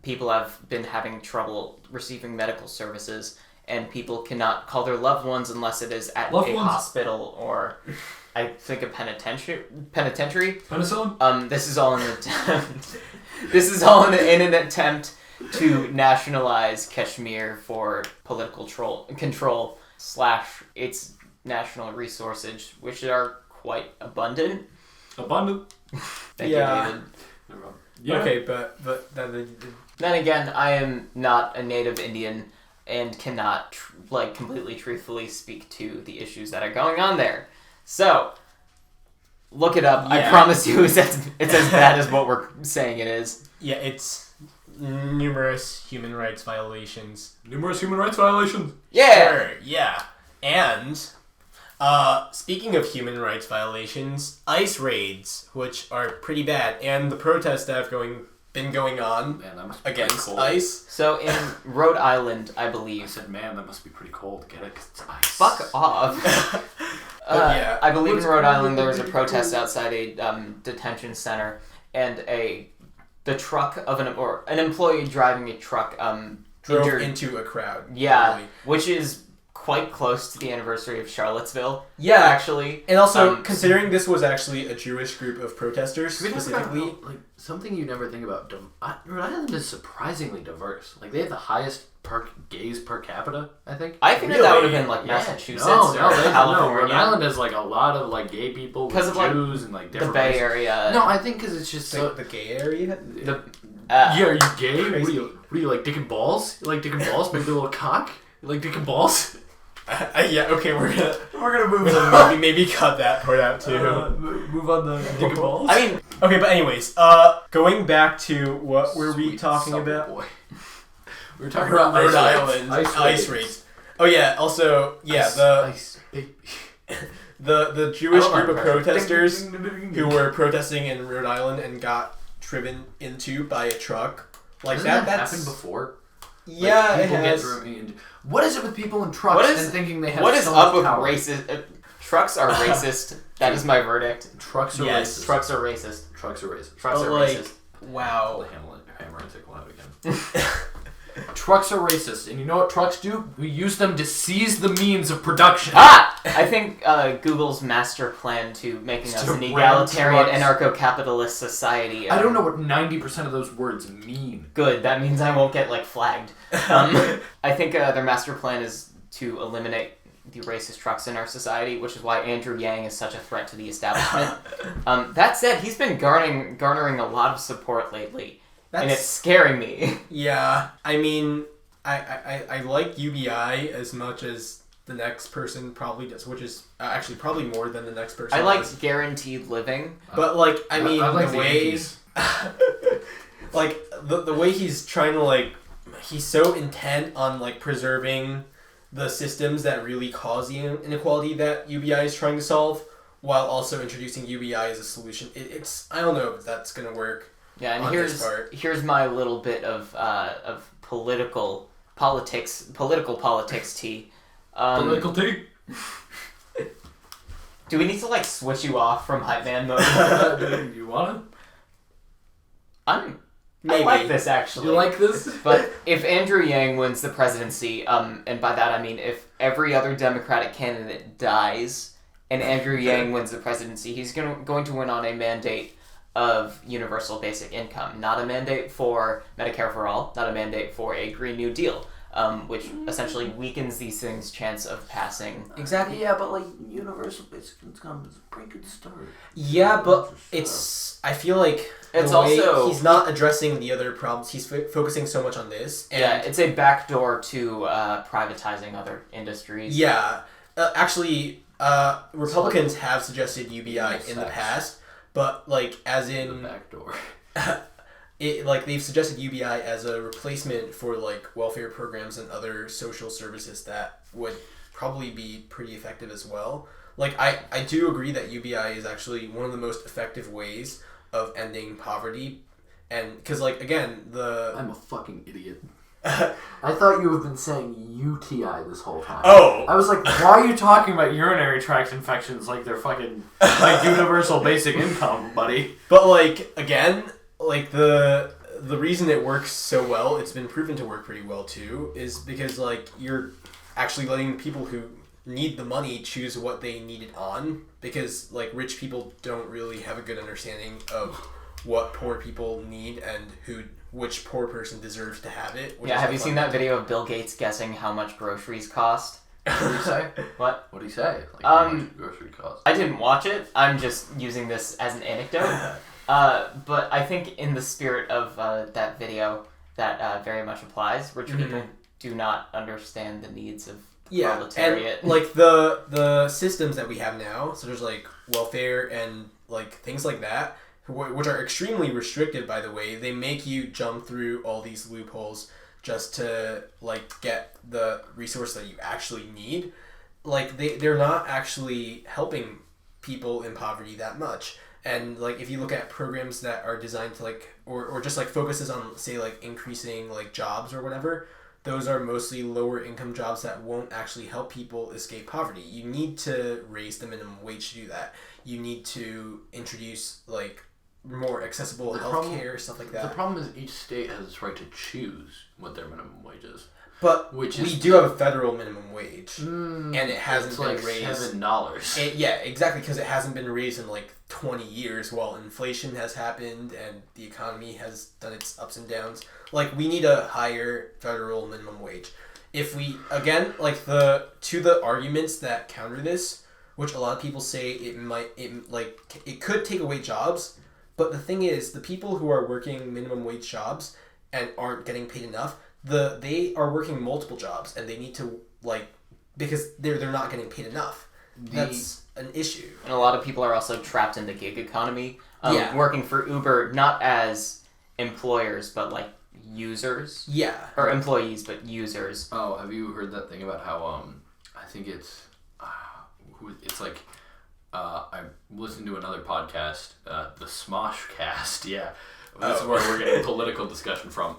People have been having trouble receiving medical services, and people cannot call their loved ones unless it is at hospital or, I think, a penitentiary. Penicillin. This is all in an attempt. This is all in an attempt to nationalize Kashmir for political control / its national resources, which are quite abundant. Thank you, David. No problem. Yeah. Okay, but Then again, I am not a native Indian and cannot completely truthfully speak to the issues that are going on there. So, look it up. Yeah. I promise you it's as bad as what we're saying it is. yeah, it's numerous human rights violations. Yeah! Sure, yeah. And speaking of human rights violations, ICE raids, which are pretty bad, and the protests that have been going on Man, that must be against pretty cold. ICE. So in Rhode Island, I I believe. said, man, that must be pretty cold. Get it? 'Cause it's ice. Fuck off. Yeah. I believe in What's Rhode cool Island with there was a the protest cool- outside a detention center, and the truck of an employee driving a truck Drove injured. into a crowd. Yeah, literally. which is quite close to the anniversary of Charlottesville. Yeah. Actually. And also, considering this was actually a Jewish group of protesters, We talk specifically, about, like, something you never think about. Rhode Island is surprisingly diverse. Like, they have the highest gays per capita, I think. I think that would have been like Yeah. Massachusetts No, or no, California. Rhode Island has like a lot of like gay people, Because with of, like, Jews and like the different Bay races. Area. No, I think because it's just so. the gay area. Yeah, are you gay? What Crazy. are you like dick and balls? You like dick and balls? Maybe a little cock? You like dick and balls? Yeah. Okay, we're gonna move on. Maybe cut that part out too. Move on the dick and balls. I mean, Okay, but anyways, going back to what were we Sweet talking supper about? boy. We were talking Rhode about Rhode Island. Island Ice ice raids. raids. Oh yeah. Also, yeah, Ice, baby. the Jewish I don't group of know. protesters who were protesting in Rhode Island and got driven into by a truck. Like Hasn't that that's happened before? Yeah, Like, it people has. get driven into. What is it with people in trucks What is- and thinking they have what is so up much with power? racist? Trucks are racist. That is my verdict. Trucks are Yes, racist. Trucks are racist. Trucks are racist. Trucks But, are like, racist. Wow. Hammer and tickle out again. Trucks are racist, and you know what trucks do? We use them to seize the means of production. Ah! I think Google's master plan to making us To an ram egalitarian trucks. anarcho-capitalist society. I don't know what 90% of those words mean. Good. That means I won't get flagged. I think their master plan is to eliminate the racist trucks in our society, which is why Andrew Yang is such a threat to the establishment. That said, he's been garnering a lot of support lately, and it's scaring me. Yeah, I mean, I like UBI as much as the next person probably does, which is actually probably more than the next person I like does. guaranteed living. But I mean, I like the the way, Yankees. the way he's trying to he's so intent on preserving the systems that really cause the inequality that UBI is trying to solve, while also introducing UBI as a solution. It's I don't know if that's gonna work. Yeah, and on this part. here's my little bit of political politics tea. Political tea. Do we need to switch you off from hype man mode? You want I Maybe. like this it? actually. You like this? But if Andrew Yang wins the presidency, and by that I mean if every other Democratic candidate dies and Andrew Yang wins the presidency, he's going to win on a mandate of universal basic income, not a mandate for Medicare for all, not a mandate for a Green New Deal, which essentially weakens these things' chance of passing. Exactly. Yeah, but like universal basic income is a pretty good start. Yeah, but I feel like It's also he's not addressing the other problems. He's focusing so much on this. And it's a backdoor to privatizing other industries. Yeah, actually, Republicans have suggested UBI in the past, but like as in the backdoor. They've suggested UBI as a replacement for like welfare programs and other social services that would probably be pretty effective as well. Like I do agree that UBI is actually one of the most effective ways of ending poverty, and because like again I'm a fucking idiot. I thought you have been saying UTI this whole time. Oh. I was like, why are you talking about urinary tract infections like they're fucking like universal basic income, buddy? But like again, like the reason it works so well, it's been proven to work pretty well too, is because like you're actually letting people who need the money choose what they need it on, because like rich people don't really have a good understanding of what poor people need and which poor person deserves to have it. Yeah, have you seen that video of Bill Gates guessing how much groceries cost? What did he say? What? What did he say? Like how much grocery cost? I didn't watch it. I'm just using this as an anecdote. But I think in the spirit of that video, that very much applies. Rich people do not understand the needs of proletariat. And like the systems that we have now, so there's like welfare and like things like that, which are extremely restrictive, by the way. They make you jump through all these loopholes just to like get the resource that you actually need. Like they're not actually helping people in poverty that much. And like if you look at programs that are designed to like or just like focuses on say like increasing like jobs or whatever, those are mostly lower income jobs that won't actually help people escape poverty. You need to raise the minimum wage to do that. You need to introduce like more accessible healthcare, stuff like that. The problem is each state has its right to choose what their minimum wage is. But we do have a federal minimum wage, and it hasn't been raised. $7. Yeah, exactly, because it hasn't been raised in like 20 years while inflation has happened and the economy has done its ups and downs. Like, we need a higher federal minimum wage. If we, again, like the arguments that counter this, which a lot of people say it could take away jobs, but the thing is, the people who are working minimum wage jobs and aren't getting paid enough, they are working multiple jobs and they need to because they're not getting paid enough. That's an issue. And a lot of people are also trapped in the gig economy, Yeah. working for Uber not as employers but like users. Yeah. Or employees but users. Oh, have you heard that thing about how I think it's like I listened to another podcast, the Smosh Cast. Yeah. That's where we're getting political discussion from.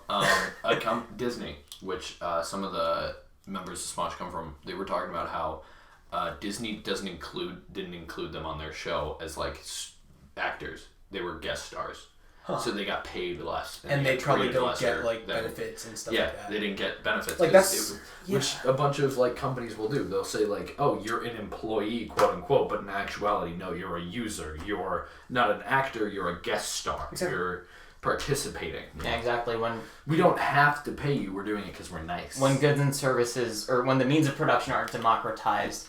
Disney, which some of the members of Smosh come from, they were talking about how Disney didn't include them on their show as like actors. They were guest stars, so they got paid less, and they probably don't get like benefits and stuff like that. Yeah, they didn't get benefits. Like that's which a bunch of like companies will do. They'll say like, "Oh, you're an employee, quote unquote," but in actuality, no, you're a user. You're not an actor. You're a guest star. Exactly. You're participating. Yeah, exactly. When we don't have to pay you, we're doing it because we're nice. When goods and services, or when the means of production aren't democratized,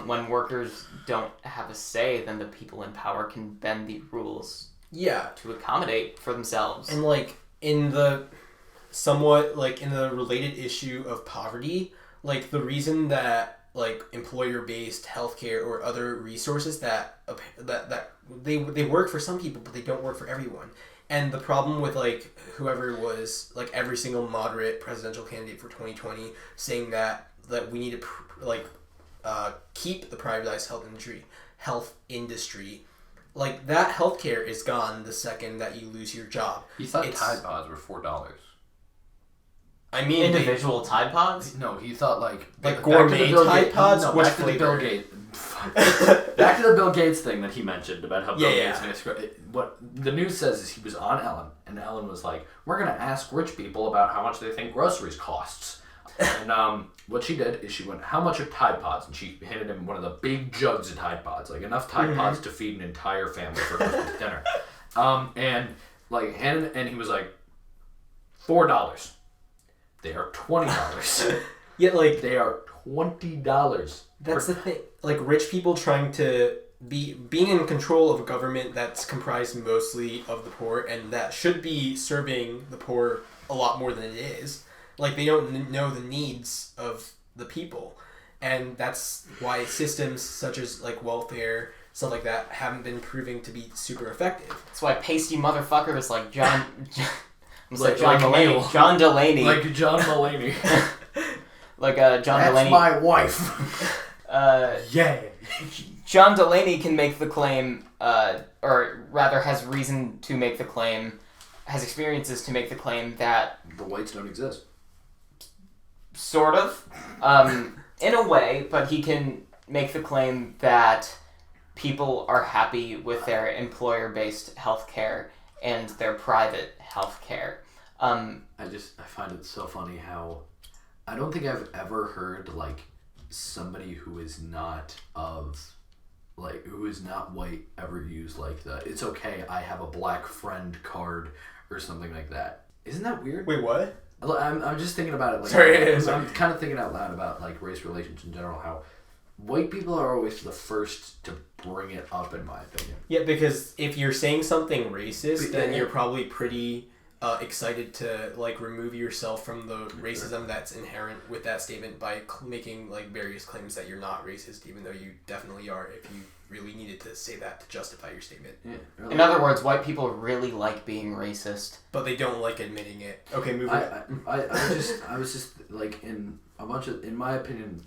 when workers don't have a say, then the people in power can bend the rules. Yeah. To accommodate for themselves. And like in the somewhat like in the related issue of poverty, like the reason that like employer-based healthcare or other resources that they work for some people but they don't work for everyone. And the problem with like whoever was like every single moderate presidential candidate for 2020 saying that we need to keep the privatized health industry, like that healthcare is gone the second that you lose your job. He thought Tide Pods were $4. I mean, individual Tide Pods? No, he thought like gourmet Tide Pods. No, Which back flavor? to the Bill Gates. Back to the Bill Gates thing that he mentioned about how Bill Gates made what the news says is he was on Ellen, and Ellen was like, "We're gonna ask rich people about how much they think groceries costs." And what she did is she went, "How much are Tide Pods?" And she handed him one of the big jugs of Tide Pods, like enough Tide Pods to feed an entire family for Christmas dinner. And he was like, $4. They are $20. Yeah, like they are $20. That's the thing. Like rich people trying to being in control of a government that's comprised mostly of the poor and that should be serving the poor a lot more than it is. Like they don't know the needs of the people, and that's why systems such as like welfare, stuff like that, haven't been proving to be super effective. That's why pasty motherfuckers like John like John Mulaney. Neel. John Delaney. Like John Mulaney. Like John Delaney. That's my wife. Yeah. John Delaney can make the claim, or rather has reason to make the claim, has experiences to make the claim that The whites don't exist. sort of, in a way, but he can make the claim that people are happy with their employer-based healthcare and their private healthcare. I find it so funny how I don't think I've ever heard like somebody who is not white ever use like the "it's okay, I have a black friend" card or something like that. Isn't that weird? Wait, what? I'm just thinking about it. Like, Sorry. I'm kind of thinking out loud about like race relations in general. How white people are always the first to bring it up, in my opinion. Yeah, because if you're saying something racist, then Yeah. you're probably pretty excited to like remove yourself from the racism that's inherent with that statement by making like various claims that you're not racist, even though you definitely are. If you really needed to say that to justify your statement. Yeah. Really. In other words, white people really like being racist. But they don't like admitting it. Okay, move on. I was just like in my opinion,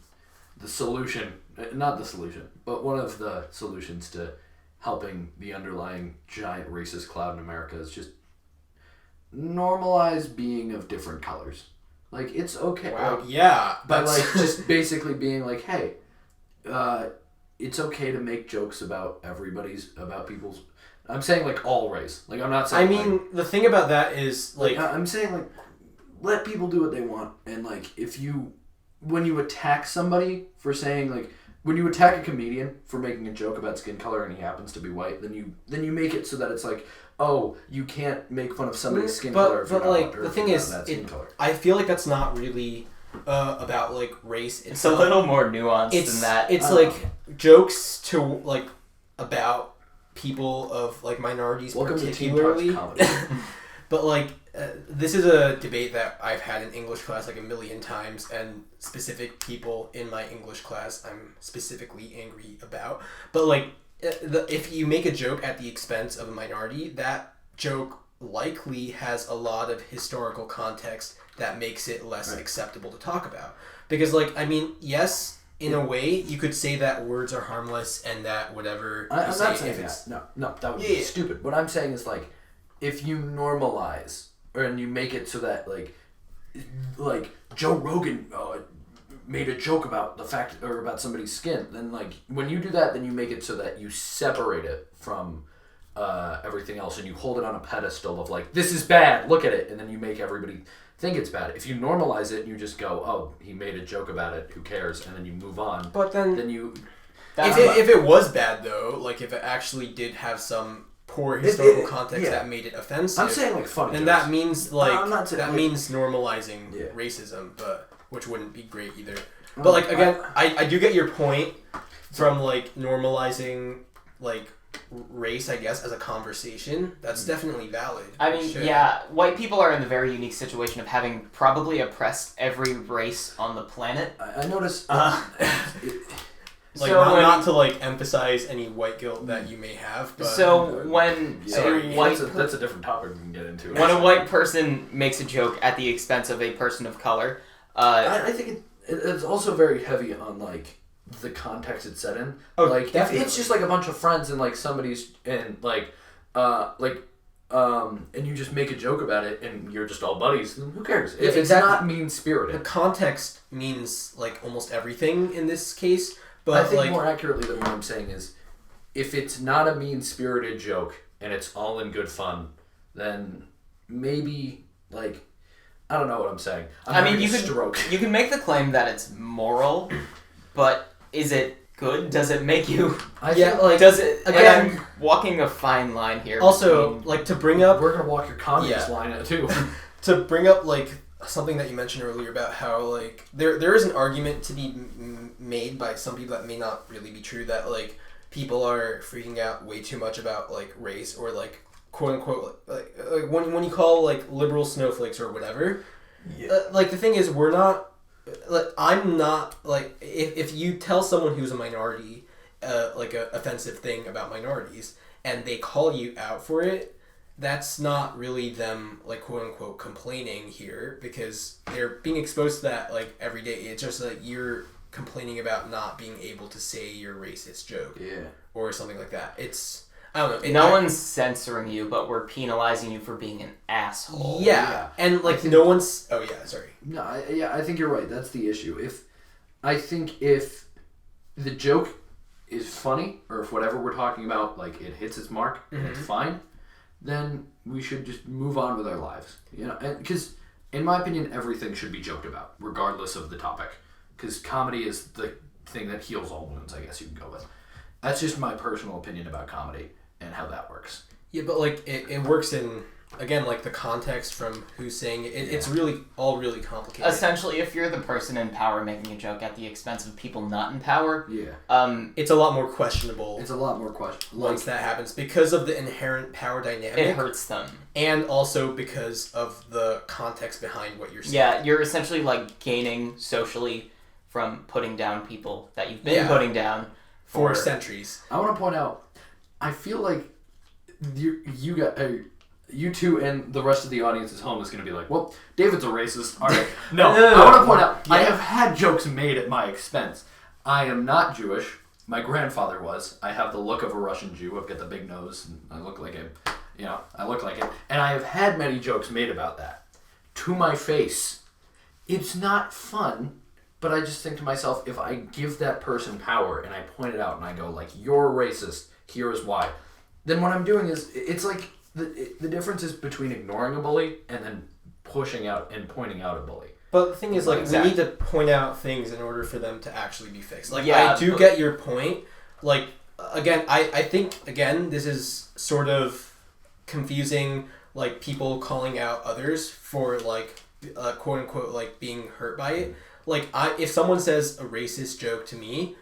not the solution, but one of the solutions to helping the underlying giant racist cloud in America is just normalize being of different colors. Like it's okay. Wow. Like, Yeah. but like just basically being like, hey, it's okay to make jokes about people's. I'm saying like all race. Like I'm not saying. I mean, the thing about that is like I'm saying like let people do what they want, and like when you attack somebody for saying like when you attack a comedian for making a joke about skin color and he happens to be white, then you make it so that it's like, oh, you can't make fun of somebody's skin color. But like the thing is, I feel like that's not really about like race. It's a little more nuanced than that. It's like jokes to like about people of like minorities particularly. But like this is a debate that I've had in English class like a million times, and specific people in my English class I'm specifically angry about. But like if you make a joke at the expense of a minority, that joke likely has a lot of historical context that makes it less acceptable to talk about. Because like, I mean, yes, in a way, you could say that words are harmless and that whatever I'm not saying that. No, that would be stupid. What I'm saying is like, if you normalize and you make it so that like Joe Rogan made a joke about the fact or about somebody's skin, then like when you do that, then you make it so that you separate it from everything else and you hold it on a pedestal of like, this is bad, look at it, and then you make everybody think it's bad. If you normalize it and you just go, oh, he made a joke about it, who cares, and then you move on. But then you if it was bad though, like if it actually did have some poor historical context that made it offensive, I'm saying like funny and jokes. that means like I'm not saying, means normalizing racism, but which wouldn't be great either. But like again, I do get your point from like normalizing like race, I guess, as a conversation. That's definitely valid. I mean, yeah, white people are in the very unique situation of having probably oppressed every race on the planet. I noticed. Like so not to like emphasize any white guilt that you may have. But so when that's a different topic we can get into. When a white person makes a joke at the expense of a person of color, I think it's also very heavy on like the context it's set in. Oh, like definitely. if it's just like a bunch of friends and like somebody's and and you just make a joke about it and you're just all buddies, then who cares? If it's not mean spirited. The context means like almost everything in this case. But I think like, more accurately than what I'm saying is, if it's not a mean-spirited joke and it's all in good fun, then maybe like I don't know what I'm saying. You can make the claim that it's moral, but is it good? Does it make you? Does it? again- And I'm walking a fine line here. Also, between- like to bring up We're gonna walk your communist line too. to bring up like something that you mentioned earlier about how like there is an argument to be made by some people that may not really be true, that like people are freaking out way too much about like race, or like quote unquote like when you call like liberal snowflakes or whatever. Like the thing is, we're not. Like I'm not like if you tell someone who's a minority like a offensive thing about minorities and they call you out for it, that's not really them like quote unquote complaining here, because they're being exposed to that like every day. It's just like you're complaining about not being able to say your racist joke or something like that. It's I don't know. No one's censoring you, but we're penalizing you for being an asshole. Yeah, and like no one's. Oh yeah, sorry. No, I think you're right. That's the issue. If the joke is funny, or if whatever we're talking about, like it hits its mark and it's fine, then we should just move on with our lives. You know, because in my opinion, everything should be joked about, regardless of the topic. Because comedy is the thing that heals all wounds, I guess you can go with. That's just my personal opinion about comedy and how that works. Yeah, but like it works in, again, like the context from who's saying it. It's really all really complicated. Essentially, if you're the person in power making a joke at the expense of people not in power, it's a lot more questionable. It's a lot more questionable once that happens, because of the inherent power dynamic. It hurts them. And also because of the context behind what you're saying. Yeah, you're essentially like gaining socially from putting down people that you've been putting down for centuries. I want to point out, I feel like you two and the rest of the audience at home is going to be like, well, David's a racist. All right. No, I want to point out, I have had jokes made at my expense. I am not Jewish. My grandfather was. I have the look of a Russian Jew. I've got the big nose, and I look like him. You know, I look like him. And I have had many jokes made about that. To my face. It's not fun, but I just think to myself, if I give that person power and I point it out and I go, like, you're a racist, here is why, then what I'm doing is, it's like, the difference is between ignoring a bully and then pushing out and pointing out a bully. But the thing is, like, Exactly. we need to point out things in order for them to actually be fixed. Like, Yeah, I do get your point. Like, again, I think, again, this is sort of confusing, like, people calling out others for, like, quote-unquote, like, being hurt by it. Like, if someone says a racist joke to me,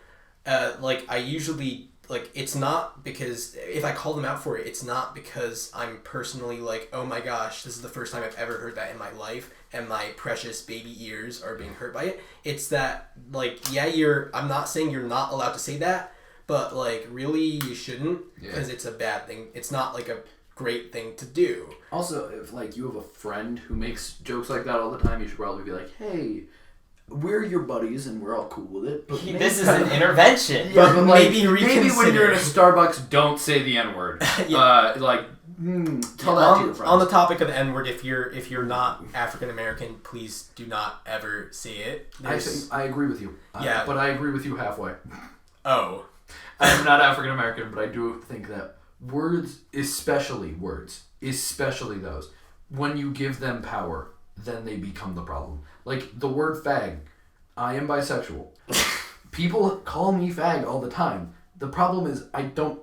like, I usually... Like, it's not because, if I call them out for it, it's not because I'm personally like, oh my gosh, this is the first time I've ever heard that in my life, and my precious baby ears are being hurt by it. It's that, like, yeah, I'm not saying you're not allowed to say that, but, like, really, you shouldn't, because it's a bad thing. It's not, like, a great thing to do. Also, if, like, you have a friend who makes jokes like that all the time, you should probably be like, hey... We're your buddies and we're all cool with it. But This is an intervention. Yeah, but like, maybe reconsider. when you're in a Starbucks, don't say the N-word. Tell that to your friends. On the topic of the N-word, if you're not African American, please do not ever say it. I agree with you. Yeah. But I agree with you halfway. Oh. I'm not African American, but I do think that words, especially those, when you give them power, then they become the problem. Like, the word fag. I am bisexual. People call me fag all the time. The problem is I don't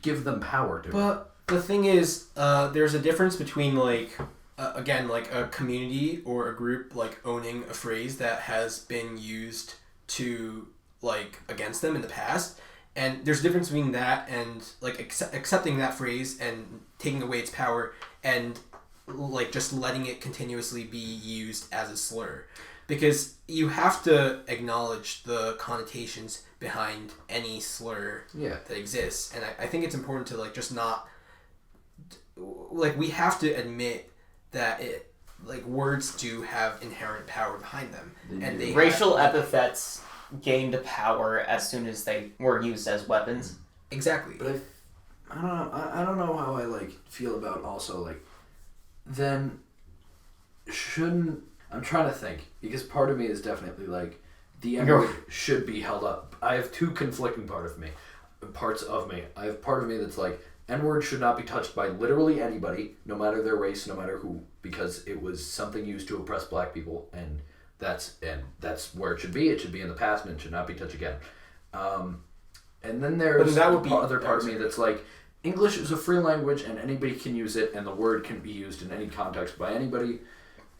give them power to it. But the thing is, there's a difference between, like, again, like a community or a group, like, owning a phrase that has been used to, like, against them in the past. And there's a difference between that and, like, accepting that phrase and taking away its power and... like just letting it continuously be used as a slur, because you have to acknowledge the connotations behind any slur that exists, and I think it's important to like just not like we have to admit that it like words do have inherent power behind them, and they racial epithets gained power as soon as they were used as weapons. Exactly. But I don't know how I like feel about also like. Then shouldn't... I'm trying to think, because part of me is definitely like, the N-word should be held up. I have two conflicting parts of me. I have part of me that's like, N-word should not be touched by literally anybody, no matter their race, no matter who, because it was something used to oppress black people, and that's where it should be. It should be in the past, and it should not be touched again. And then there's that would be other part of me that's like, English is a free language and anybody can use it, and the word can be used in any context by anybody.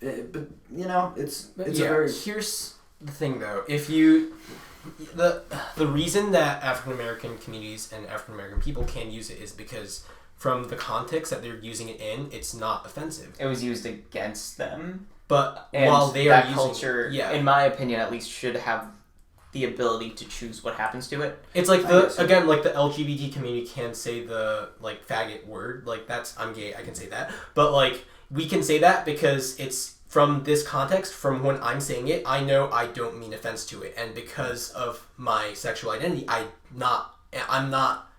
But you know, it's a very. Here's the thing, though. If you the reason that African American communities and African American people can use it is because from the context that they're using it in, it's not offensive. It was used against them. But And while they that are culture, using, in my opinion, at least, should have the ability to choose what happens to it. it's like the LGBT community can't say the like faggot word. Like I'm gay, I can say that. But like we can say that because it's from this context, from when I'm saying it, I know I don't mean offense to it, and because of my sexual identity, I'm not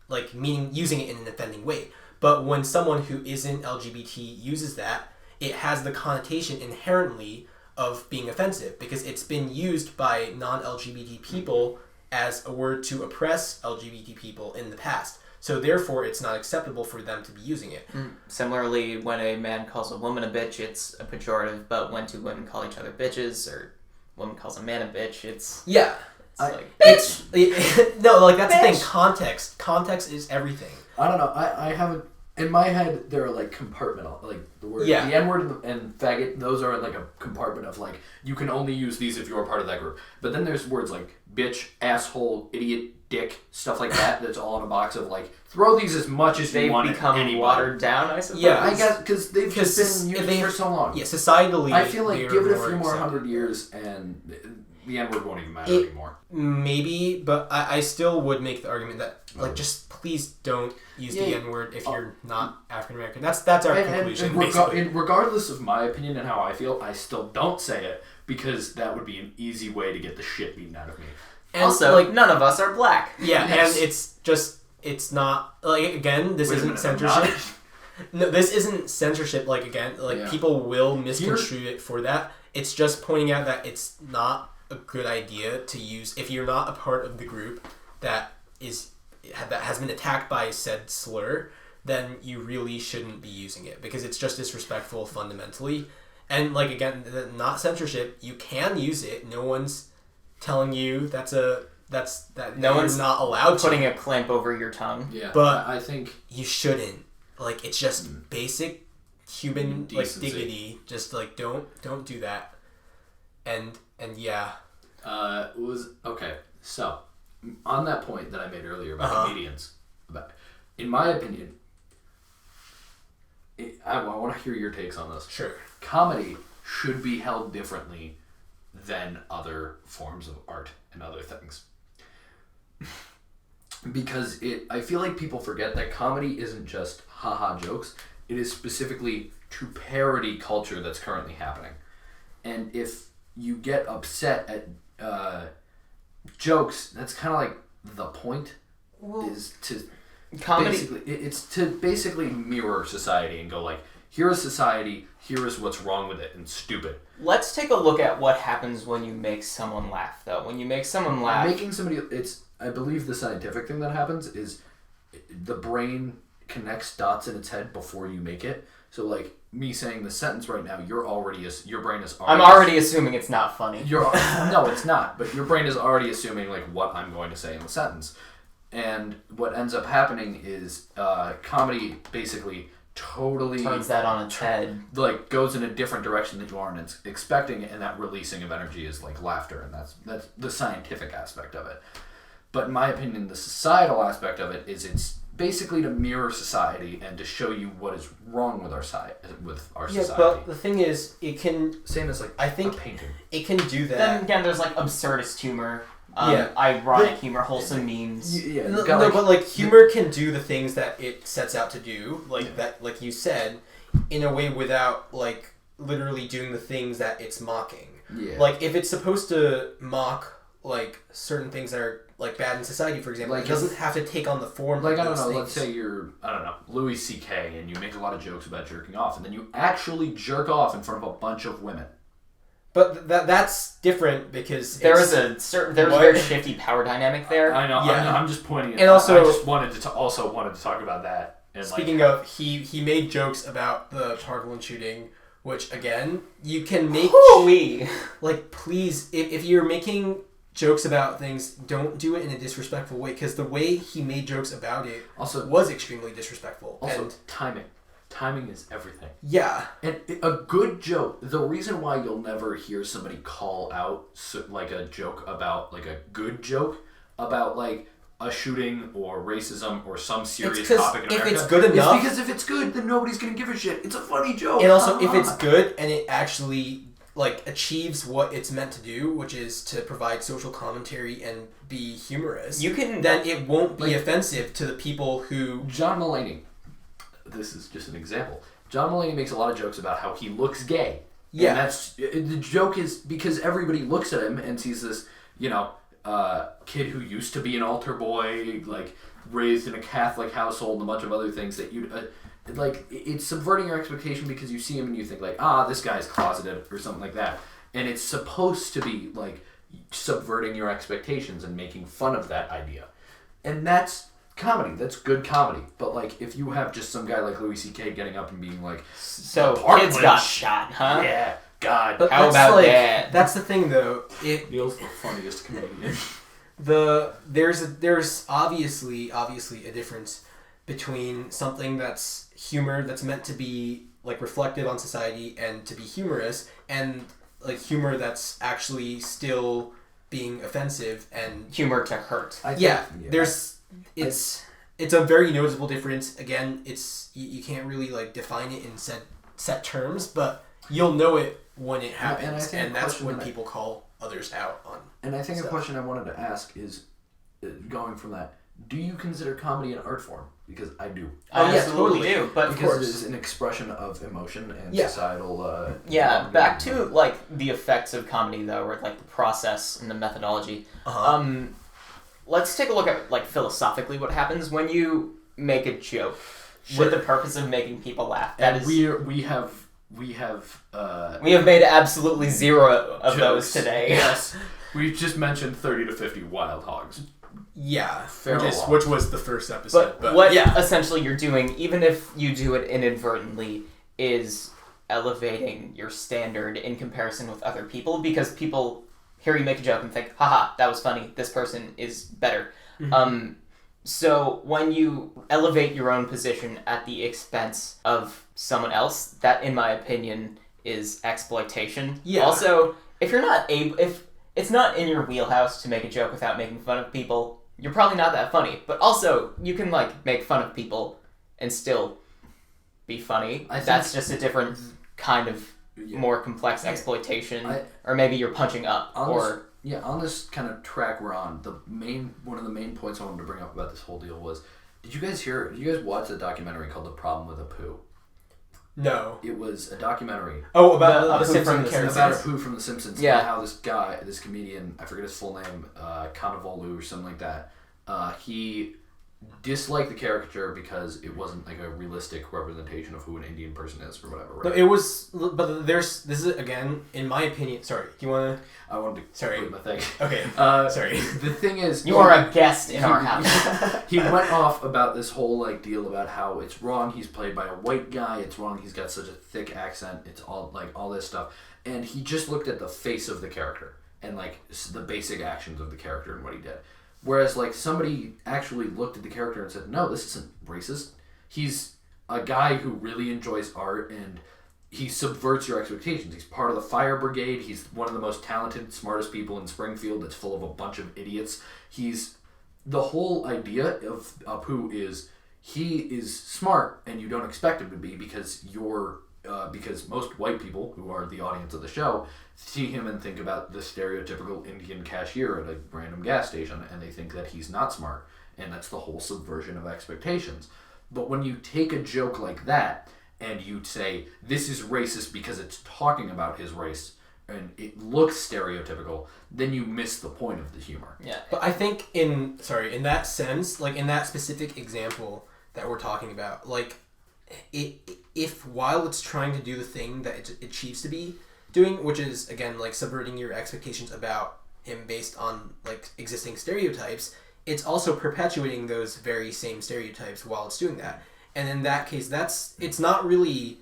like meaning using it in an offending way. But when someone who isn't LGBT uses that, it has the connotation inherently of being offensive because it's been used by non-LGBT people as a word to oppress LGBT people in the past. So therefore, it's not acceptable for them to be using it. Similarly, when a man calls a woman a bitch, it's a pejorative, but when two women call each other bitches, or a woman calls a man a bitch, it's... Yeah. like, bitch! No, like, that's bitch. the thing. Context is everything. I don't know. I haven't. In my head, there are like compartmental, like the word, the N-word and faggot. Those are in like a compartment of like you can only use these if you're part of that group. But then there's words like bitch, asshole, idiot, dick, stuff like that. That's all in a box of like throw these as much as you want. They've become watered down, I suppose. Yeah, I guess because they've just been used for so long. Yeah, societally. I feel like give it a few more 100 years and the N-word won't even matter anymore. Maybe, but I still would make the argument that like just please don't use the N-word if you're not African American. That's our conclusion. Regardless of my opinion and how I feel, I still don't say it because that would be an easy way to get the shit beaten out of me. And also, like, none of us are black. Yeah, yes. And it's not like again, this isn't censorship. No, this isn't censorship. Like again, people will misconstrue it for that. It's just pointing out that it's not a good idea to use if you're not a part of the group that has been attacked by said slur, then you really shouldn't be using it because it's just disrespectful fundamentally. And like again, not censorship. You can use it. No one's telling you that no one's not allowed putting a clamp over your tongue. Yeah, but I think you shouldn't. Like it's just basic human decency. Like dignity. Just like don't do that. And yeah. It was okay. So on that point that I made earlier about comedians, in my opinion, I want to hear your takes on this. Sure. Comedy should be held differently than other forms of art and other things. Because I feel like people forget that comedy isn't just haha jokes. It is specifically to parody culture that's currently happening. And if you get upset at jokes, that's kind of like the point is to comedy. It's to basically mirror society and go like, here is society, here is what's wrong with it and stupid. Let's take a look at what happens when you make someone laugh, though. When you make someone laugh, making somebody, I believe the scientific thing that happens is the brain connects dots in its head before you make it. So like me saying the sentence right now, your brain is already. I'm already assuming it's not funny. No, it's not. But your brain is already assuming like what I'm going to say in the sentence, and what ends up happening is comedy basically totally turns that on its head. Like goes in a different direction that you aren't expecting, and that releasing of energy is like laughter, and that's the scientific aspect of it. But in my opinion, the societal aspect of it is it's basically to mirror society and to show you what is wrong with our society. Yeah, but the thing is, it can same as like I think a painting. It can do that. Then again, there's like absurdist humor, ironic humor, wholesome memes. But like humor can do the things that it sets out to do, like that, like you said, in a way without like literally doing the things that it's mocking. Yeah. Like if it's supposed to mock like certain things that are like bad in society, for example, like it doesn't have to take on the form. Like of I don't know. things. Let's say you're Louis C.K. and you make a lot of jokes about jerking off, and then you actually jerk off in front of a bunch of women. But that's different because there's a very shifty power dynamic there. I know. Yeah. I'm just pointing it. And also, I just wanted to talk about that. And speaking of, he made jokes about the Parkland shooting, which again you can make. Like please, if you're making jokes about things, don't do it in a disrespectful way, because the way he made jokes about it Also, was extremely disrespectful. Also, and timing. Timing is everything. yeah. And a good joke, the reason why you'll never hear somebody call out like a joke about, like a good joke about like a shooting or racism or some serious topic in America. If it's good enough, it's because if it's good, then nobody's gonna give a shit. It's a funny joke. and also if it's good and it actually like achieves what it's meant to do, which is to provide social commentary and be humorous, then it won't be offensive to the people who. John Mulaney. This is just an example. John Mulaney makes a lot of jokes about how he looks gay. Yeah. And the joke is because everybody looks at him and sees this, kid who used to be an altar boy, like raised in a Catholic household and a bunch of other things that you it's subverting your expectation because you see him and you think like, this guy's closeted or something like that. And it's supposed to be like subverting your expectations and making fun of that idea. And that's comedy. That's good comedy. But like if you have just some guy like Louis C.K. getting up and being like, so kids got shot, huh? Yeah, God. But how about that? That's the thing, though. Neil's the funniest comedian. There's obviously a difference between something that's humor that's meant to be like reflective on society and to be humorous, and like humor that's actually still being offensive and humor to hurt. It's a very noticeable difference. Again, it's you can't really like define it in set terms, but you'll know it when it happens, and that's when people call others out on. And I think stuff. a question I wanted to ask is, going from that, do you consider comedy an art form? Because I do. I absolutely do, but because it is an expression of emotion and societal. Back to like the effects of comedy though, or like the process and the methodology. Let's take a look at like philosophically what happens when you make a joke with the purpose of making people laugh. We have made absolutely zero of those today. Yes, we've just mentioned 30 to 50 wild hogs. Yeah, which was the first episode. But what essentially you're doing, even if you do it inadvertently, is elevating your standard in comparison with other people, because people hear you make a joke and think, haha, that was funny, this person is better. Mm-hmm. So when you elevate your own position at the expense of someone else, that, in my opinion, is exploitation. Yeah. Also, if it's not in your wheelhouse to make a joke without making fun of people, you're probably not that funny. But also, you can like make fun of people and still be funny. That's just a different kind of more complex exploitation, or maybe you're punching up. On this kind of track we're on, one of the main points I wanted to bring up about this whole deal was, did you guys watch the documentary called The Problem with Apu? No. It was a documentary. Oh, about Apu from The Simpsons. About Apu from The Simpsons. Yeah. And how this comedian, I forget his full name, Cannavolo or something like that, he disliked the caricature because it wasn't like a realistic representation of who an Indian person is or whatever. Right? But this is, again, in my opinion, sorry, do you want to... I wanted to put my thing. Okay, sorry. The thing is... You are a guest in our house. He went off about this whole like deal about how it's wrong, he's played by a white guy, it's wrong, he's got such a thick accent, it's all this stuff. And he just looked at the face of the character and like the basic actions of the character and what he did. Whereas, like, somebody actually looked at the character and said, no, this isn't racist. He's a guy who really enjoys art, and he subverts your expectations. He's part of the fire brigade. He's one of the most talented, smartest people in Springfield that's full of a bunch of idiots. The whole idea of Apu is he is smart, and you don't expect him to be because most white people, who are the audience of the show, see him and think about the stereotypical Indian cashier at a random gas station, and they think that he's not smart, and that's the whole subversion of expectations. But when you take a joke like that, and you say, this is racist because it's talking about his race, and it looks stereotypical, then you miss the point of the humor. Yeah. But I think in that sense, like in that specific example that we're talking about, like, if while it's trying to do the thing that it achieves to be doing, which is again like subverting your expectations about him based on like existing stereotypes, it's also perpetuating those very same stereotypes while it's doing that. And in that case, it's not really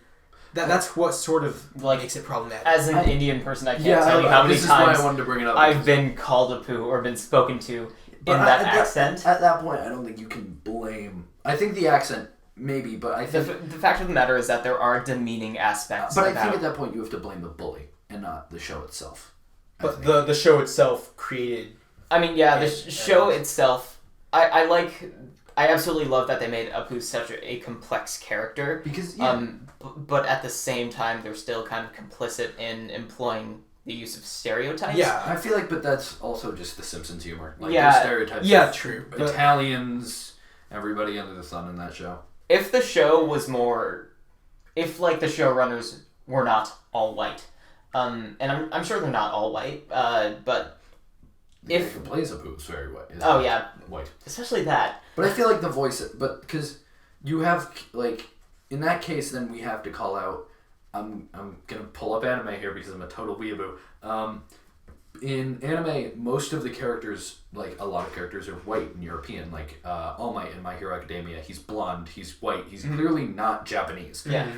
That's what sort of Like, makes it problematic. As an Indian person, I can't tell you how many this is times why I wanted to bring it up. I've been called a poo or been spoken to in that accent. At that point, I don't think you can blame. I think the accent, maybe, but I think... The fact of the matter is that there are demeaning aspects But I think at that point, you have to blame the bully and not the show itself. But the show itself created... I mean, yeah, the show itself... I absolutely love that they made Apu such a complex character. Because, but at the same time, they're still kind of complicit in employing the use of stereotypes. Yeah. I feel like, but that's also just the Simpsons humor. Like, Yeah. those stereotypes. Yeah, of true. Italians, everybody under the sun in that show. If the show was more... If, like, the showrunners were not all white, and I'm sure they're not all white, but... The guy who plays Apu is very white. Oh, yeah. White. Especially that. But I feel like the voice... But, because you have, like... In that case, then we have to call out... I'm gonna pull up anime here because I'm a total weeaboo. In anime, most of the characters, like a lot of characters, are white and European. Like All Might in My Hero Academia, he's blonde, he's white, he's clearly not Japanese. Yeah.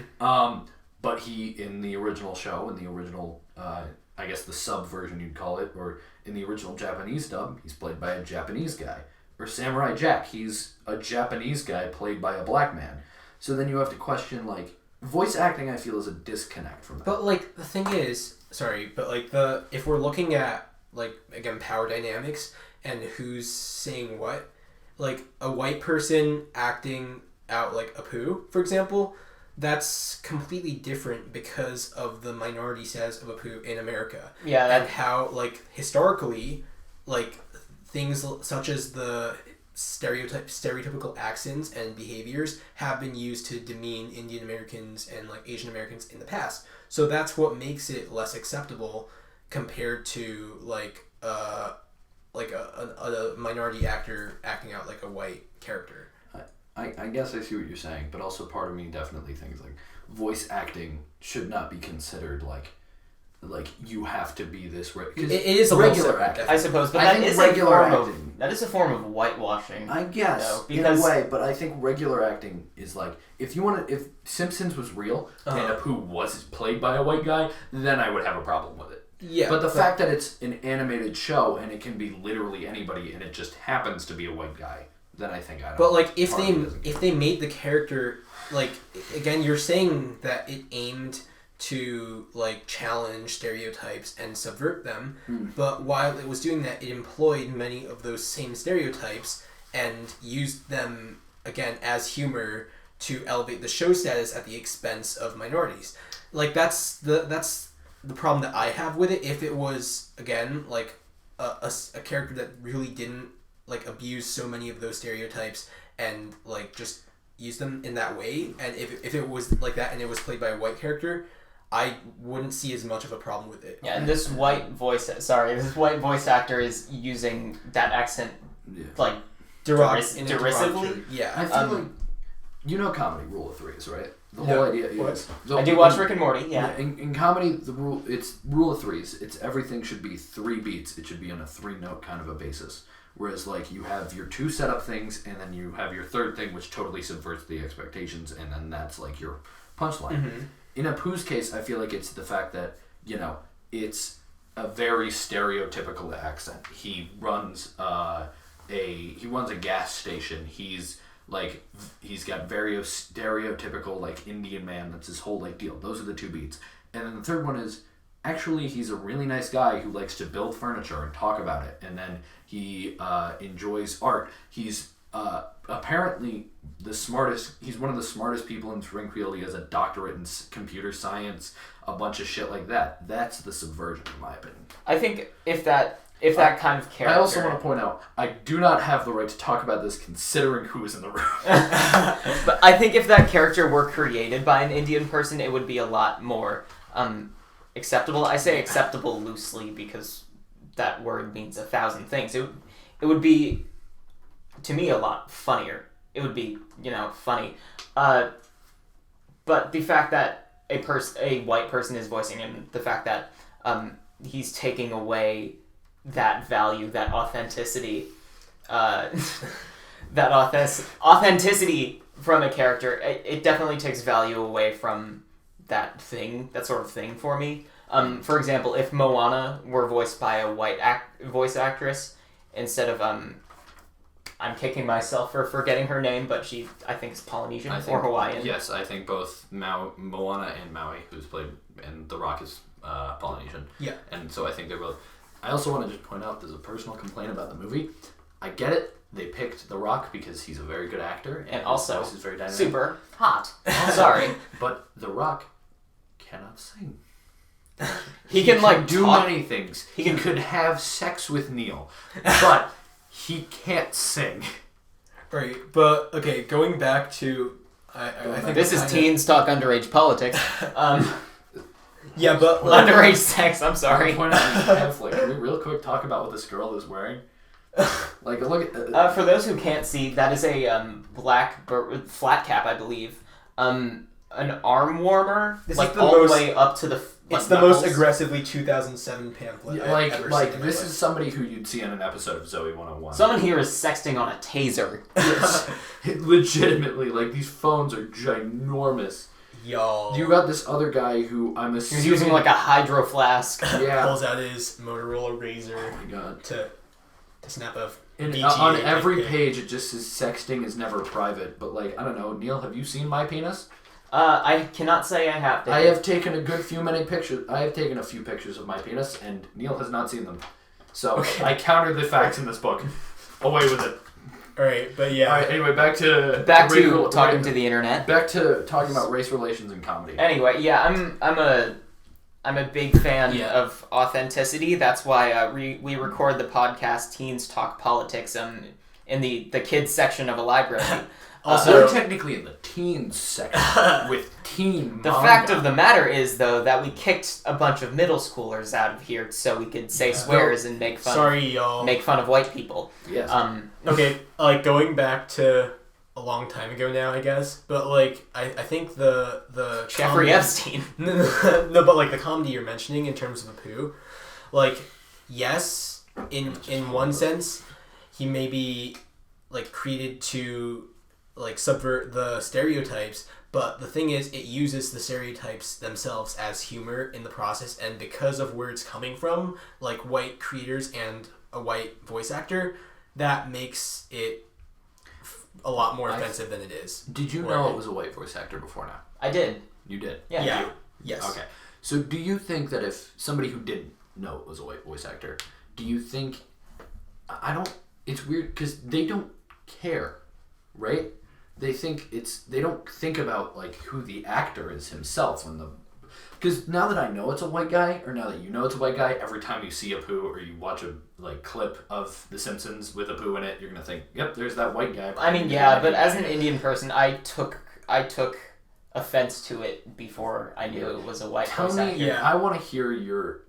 But he, in the original show, in the original, I guess the sub version you'd call it, or in the original Japanese dub, he's played by a Japanese guy. Or Samurai Jack, he's a Japanese guy played by a black man. So then you have to question, like, voice acting, I feel, is a disconnect from that. But, like, the thing is... Sorry, but, like, if we're looking at, like, again, power dynamics and who's saying what, like, a white person acting out, like, Apu, for example, that's completely different because of the minority status of Apu in America. Yeah. And how, like, historically, like, things such as the stereotypical accents and behaviors have been used to demean Indian Americans and like Asian Americans in the past. So that's what makes it less acceptable compared to like a minority actor acting out like a white character. I guess I see what you're saying, but also part of me definitely thinks like voice acting should not be considered like you have to be this way. It is a regular acting. I suppose, but that is a form of whitewashing. I guess, though, because... in a way, but I think regular acting is like, if Simpsons was real and Apu was played by a white guy, then I would have a problem with it. Yeah. But the fact that it's an animated show and it can be literally anybody and it just happens to be a white guy, then I think I don't. But like if they made the character like again, you're saying that it aimed to like challenge stereotypes and subvert them, but while it was doing that, it employed many of those same stereotypes and used them again as humor to elevate the show status at the expense of minorities. Like that's the problem that I have with it. If it was again like a character that really didn't like abuse so many of those stereotypes and like just use them in that way, and if it was like that and it was played by a white character, I wouldn't see as much of a problem with it. Yeah, and this white voice actor is using that accent like derisively. Yeah, I feel like you know comedy rule of threes, right? The whole idea is I do watch Rick and Morty. Yeah. In comedy, the rule of threes. It's everything should be 3 beats. It should be on a 3-note kind of a basis. Whereas like you have your 2 setup things, and then you have your 3rd thing, which totally subverts the expectations, and then that's like your punchline. Mm-hmm. In Apu's case, I feel like it's the fact that, it's a very stereotypical accent. He runs a gas station. He's got very stereotypical like Indian man. That's his whole like deal. Those are the 2 beats. And then the 3rd one is actually he's a really nice guy who likes to build furniture and talk about it. And then he enjoys art. He's apparently the smartest. He's one of the smartest people in Springfield. He has a doctorate in computer science, a bunch of shit like that. That's the subversion, in my opinion. I think if that kind of character... I also want to point out, I do not have the right to talk about this considering who is in the room. But I think if that character were created by an Indian person, it would be a lot more acceptable. I say acceptable loosely because that word means 1,000 things. It would be, to me, a lot funnier. It would be, funny. But the fact that a white person is voicing him, the fact that he's taking away that value, that authenticity, authenticity from a character, it definitely takes value away from that sort of thing for me. For example, if Moana were voiced by a white voice actress instead of I'm kicking myself for forgetting her name, but she I think is Polynesian or Hawaiian. Yes, I think both Moana and Maui, who's played, and The Rock is Polynesian. Yeah. And so I think they're both. I also want to just point out there's a personal complaint about the movie. I get it. They picked The Rock because he's a very good actor and also his voice is very dynamic. super hot. Sorry, but The Rock cannot sing. He can like do talk. many things. He could have sex with Neel, but he can't sing. Right, but okay, going back to I think This is Teens Talk Underage Politics. Yeah, but underage sex. I'm sorry. Point out the pamphlet. Can we real quick talk about what this girl is wearing? Like, look at. For those who can't see, that is a black flat cap, I believe. An arm warmer, This like is the all most- the way up to the. it's like, the most knuckles. aggressively 2007 pamphlet I've ever seen in my this life. is somebody who you'd see in an episode of Zoe 101. Someone here is sexting on a taser. Yes. Legitimately, like, these phones are ginormous. Y'all. You got this other guy who I'm assuming... He's using like a hydro flask. Yeah. Pulls out his Motorola Razr Oh my god. to snap a And BTA on every pic. page, it just says sexting is never private. But, like, I don't know. Neil, have you seen my penis? I cannot say I have. I have taken a good few many pictures. I have taken a few pictures of my penis, and Neil has not seen them. So, Okay. I countered the facts in this book. Away with it. Alright, but yeah. Alright, anyway, back to talking to the internet. Back to talking about race relations in comedy. Anyway, yeah, I'm a big fan Yeah. of authenticity. That's why we record the podcast Teens Talk Politics in the kids section of a library. Also- We're technically in the teens section with teen The manga. fact of the matter is, though, that we kicked a bunch of middle schoolers out of here so we could say swears and make fun. Sorry, y'all. Make fun of white people. Yes. Okay, like going back to a long time ago now, I guess. But like, I think the Jeffrey comedy- Epstein. no, but like the comedy you're mentioning in terms of Apu, like, yes, in one sense, he may be like created to like subvert the stereotypes, but the thing is, it uses the stereotypes themselves as humor in the process, and because of where it's coming from, like white creators and a white voice actor, that makes it a lot more offensive than it is. Did you know it was a white voice actor before now? I did. You did? Yeah. Yeah. Yes. Okay. So do you think that if somebody who didn't know it was a white voice actor, do you think... I don't... It's weird because they don't care, right? They don't think about like who the actor is himself when the... Because now that I know it's a white guy, or now that you know it's a white guy, every time you see Apu or you watch a like clip of The Simpsons with Apu in it, you're gonna think, "Yep, there's that white guy." I mean, yeah, but as an Indian person, I took offense to it before I knew it was a white Tell voice me, actor. Yeah. I want to hear your...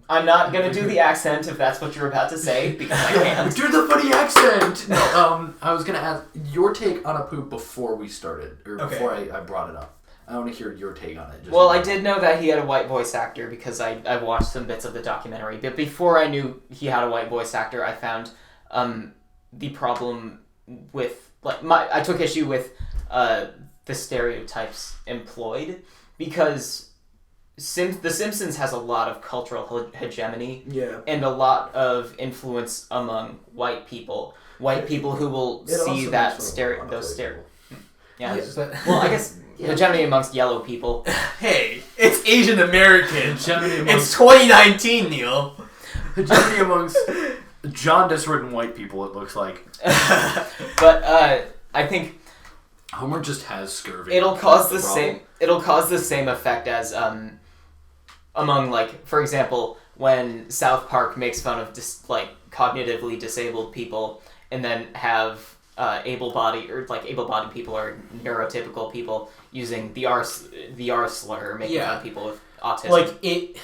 I'm not gonna do the accent if that's what you're about to say because I can't. Do the funny accent! No, I was gonna ask your take on Apu before we started, or Okay. before I brought it up. I want to hear your take on it. Just Well, I did know that he had a white voice actor because I watched some bits of the documentary. But before I knew he had a white voice actor, I found the problem with I took issue with the stereotypes employed because The Simpsons has a lot of cultural hegemony Yeah. and a lot of influence among white people. White people who will It also see that makes fun of a lot of those white stereo. people. Yeah. But, Well, I guess hegemony amongst yellow people. hey, it's Asian American. Hegemony amongst- It's 2019, Neil. hegemony amongst jaundice-ridden white people. It looks like But I think Homer just has scurvy. it'll cause That's the problem. same. It'll cause the same effect as among like, for example, when South Park makes fun of cognitively disabled people, and then have able-bodied people or neurotypical people using the R slur, making fun of people with autism.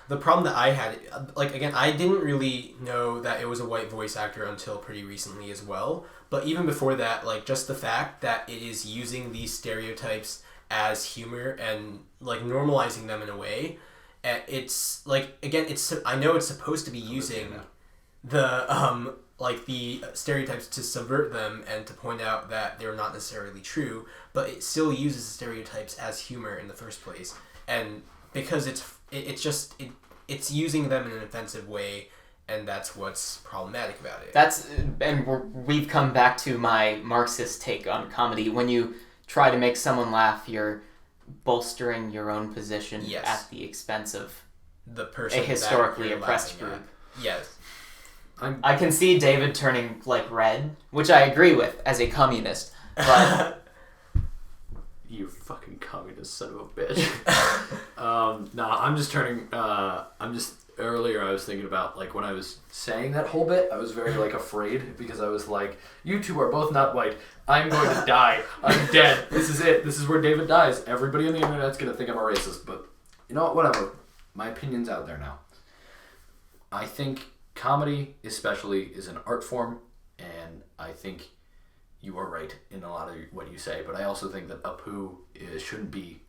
The problem that I had, I didn't really know that it was a white voice actor until pretty recently as well. But even before that, like, just the fact that it is using these stereotypes as humor and like normalizing them in a way, it's like, again, I know it's supposed to be using the like the stereotypes to subvert them and to point out that they're not necessarily true, but it still uses stereotypes as humor in the first place, and because it's using them in an offensive way, and that's what's problematic about it. We've come back to my Marxist take on comedy. When you try to make someone laugh, you're bolstering your own position at the expense of the person a historically oppressed group. Yes. I can see David turning like red, which I agree with as a communist, but you fucking communist son of a bitch. I'm just turning. Earlier I was thinking about like when I was saying that whole bit, I was very like afraid because I was like, you two are both not white. I'm going to die. I'm dead. This is it. This is where David dies. Everybody on the internet's gonna think I'm a racist, but you know what? Whatever. My opinion's out there now. I think comedy especially is an art form, and I think you are right in a lot of what you say, but I also think that Apu shouldn't be...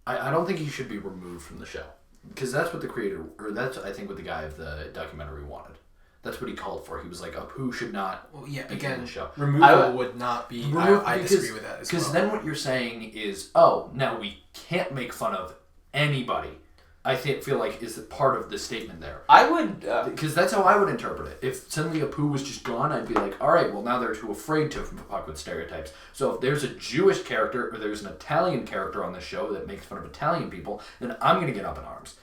I don't think he should be removed from the show. Because that's what the creator, or that's I think what the guy of the documentary wanted. That's what he called for. He was like, Apu should not be in the show. Removal would not be... I disagree with that as well. Because then what you're saying is, oh, now we can't make fun of anybody. I feel like is part of the statement there. I would... Because that's how I would interpret it. If suddenly Apu was just gone, I'd be like, all right, well, now they're too afraid to fuck with stereotypes. So if there's a Jewish character or there's an Italian character on the show that makes fun of Italian people, then I'm going to get up in arms.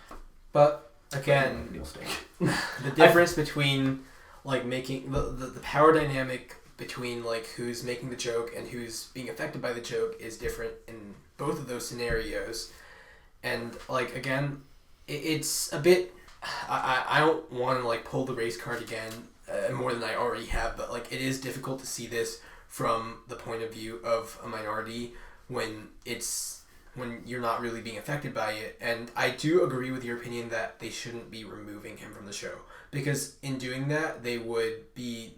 But, again, Neel Steak. The difference between, like, making... The power dynamic between, like, who's making the joke and who's being affected by the joke is different in both of those scenarios. And, like, again... It's a bit... I don't want to, like, pull the race card again more than I already have, but, like, it is difficult to see this from the point of view of a minority when you're not really being affected by it. And I do agree with your opinion that they shouldn't be removing him from the show, because in doing that, they would be...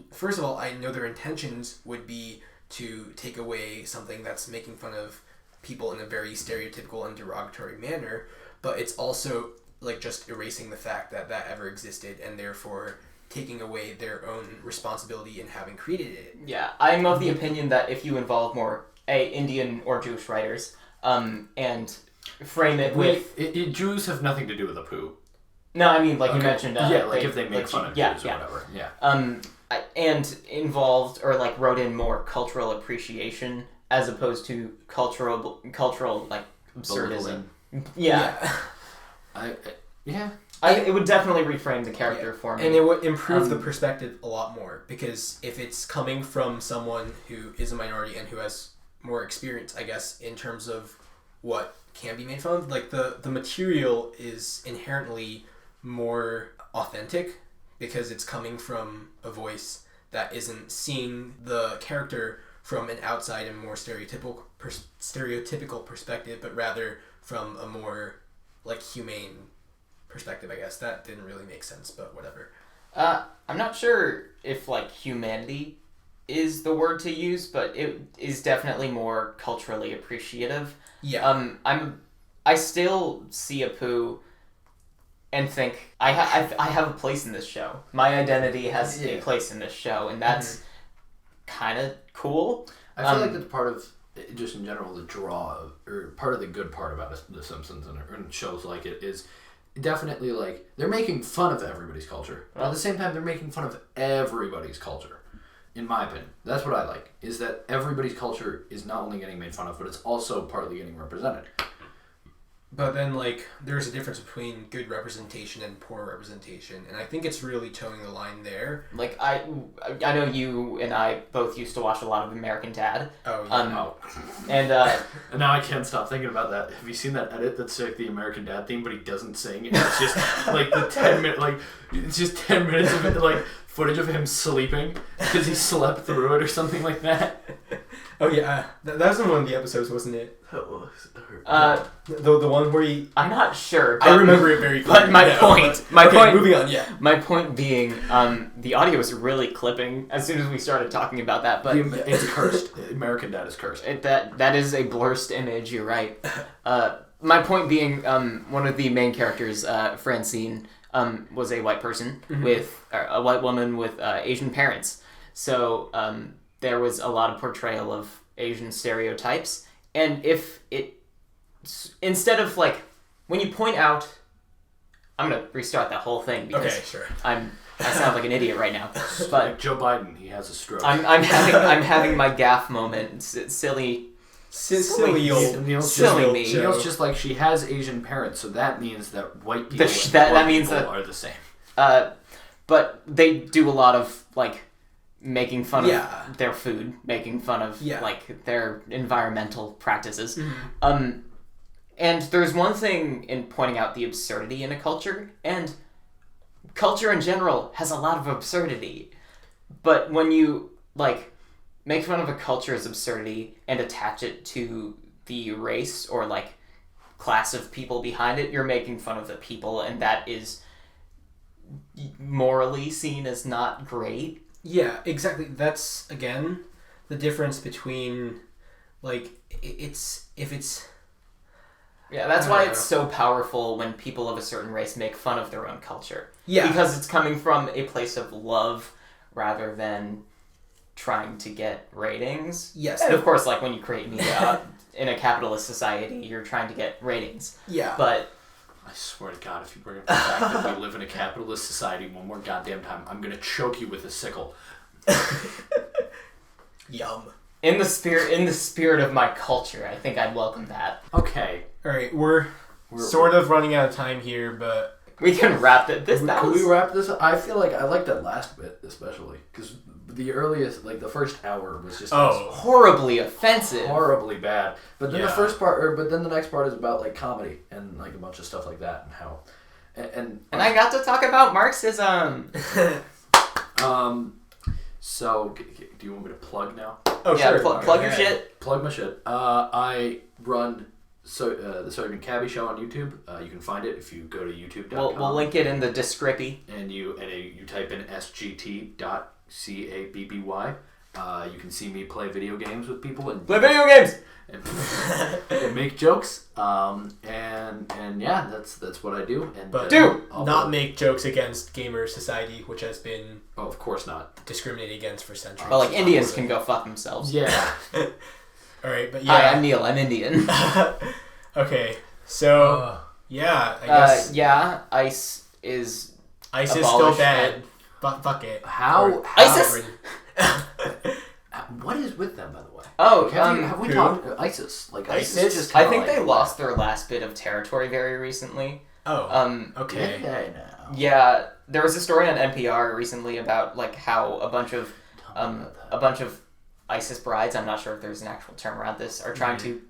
First of all, I know their intentions would be to take away something that's making fun of people in a very stereotypical and derogatory manner, but it's also like just erasing the fact that ever existed, and therefore taking away their own responsibility in having created it. Yeah, I'm of the opinion that if you involve more Indian or Jewish writers, and frame it with... Jews have nothing to do with Apu. No, I mean, like you mentioned... if they make fun of Jews or whatever. Yeah. And involved, or like wrote in more cultural appreciation as opposed to cultural like absurdism. Yeah. It would definitely reframe the character for me. And it would improve the perspective a lot more, because if it's coming from someone who is a minority and who has more experience, I guess, in terms of what can be made fun of, like the material is inherently more authentic because it's coming from a voice that isn't seeing the character from an outside and more stereotypical perspective, but rather from a more like humane perspective, I guess. That didn't really make sense, but whatever. I'm not sure if like humanity is the word to use, but it is definitely more culturally appreciative. Yeah. I still see Apu and think I have a place in this show. My identity has a place in this show, and that's kind of cool. I feel like that's part of, just in general, the draw of, or part of the good part about The Simpsons and shows like it is definitely like they're making fun of everybody's culture, but at the same time they're making fun of everybody's culture. In my opinion, that's what I like, is that everybody's culture is not only getting made fun of, but it's also partly getting represented. But then, like, there's a difference between good representation and poor representation, and I think it's really towing the line there. Like, I know you and I both used to watch a lot of American Dad. Oh, yeah. And now I can't stop thinking about that. Have you seen that edit that's like the American Dad theme, but he doesn't sing? And it's just, like, it's just 10 minutes of it, like, footage of him sleeping because he slept through it or something like that. Oh, yeah. That was in one of the episodes, wasn't it? That was. The one where he... I'm not sure. I remember it very clearly. But my point... moving on, yeah. My point being, the audio was really clipping as soon as we started talking about that, but... It's cursed. American Dad is cursed. That is a blurred image, you're right. My point being, one of the main characters, Francine, was a white person with a white woman with Asian parents. So there was a lot of portrayal of Asian stereotypes, and if it instead of like when you point out, I'm gonna restart that whole thing because Okay, sure. I sound like an idiot right now, Like but Joe Biden, he has a stroke. I'm having my gaffe moment. Silly Silly Neil's silly just, me. Neil's just like, she has Asian parents, so that means that white people that and means people that- are the same. But they do a lot of like making fun Yeah. of their food, making fun of like their environmental practices. And there's one thing in pointing out the absurdity in a culture, and culture in general has a lot of absurdity. But when you like make fun of a culture's absurdity and attach it to the race or like class of people behind it, you're making fun of the people, and that is morally seen as not great. Yeah, exactly. That's again the difference between like Yeah, that's why it's so powerful when people of a certain race make fun of their own culture. Yeah. Because it's coming from a place of love rather than trying to get ratings. Yes. And of course, like when you create media in a capitalist society, you're trying to get ratings. Yeah. But I swear to God, if you bring up the fact that we live in a capitalist society one more goddamn time, I'm gonna choke you with a sickle. Yum. in the spirit of my culture, I think I'd welcome that. Okay. All right, we're sort of running out of time here, but We can wrap it. Can we wrap this up? I feel like I like that last bit especially because the earliest, like the first hour, was just horribly offensive. horribly bad. But then Yeah. the first part, but then the next part is about like comedy and like a bunch of stuff like that and how, and And I got to talk about Marxism. So, do you want me to plug now? oh yeah, sure, plug your Yeah. shit. plug my shit. I run the Sergeant Cabby Show on YouTube. You can find it if you go to youtube.com. We'll link it in the description. And you type in sgt.cabby. You can see me play video games with people and Play video games. and make jokes. And yeah, that's what I do. And But I'll not make jokes against gamer society, which has been Oh, of course not. discriminated against for centuries. Well, like Indians can go fuck themselves. Yeah. All right, but Hi, yeah. I'm Neil. I'm Indian. Okay, so yeah, I guess Yeah, ICE is ICE is still abolished bad. But fuck it. how ISIS? what is with them, by the way? Oh, Like, have we who? talked ISIS? Like ISIS, ISIS? just I kinda think they like, lost their last bit of territory very recently. Oh, Did okay. they now? Yeah, there was a story on NPR recently about like how a bunch of ISIS brides, I'm not sure if there's an actual term around this, are trying to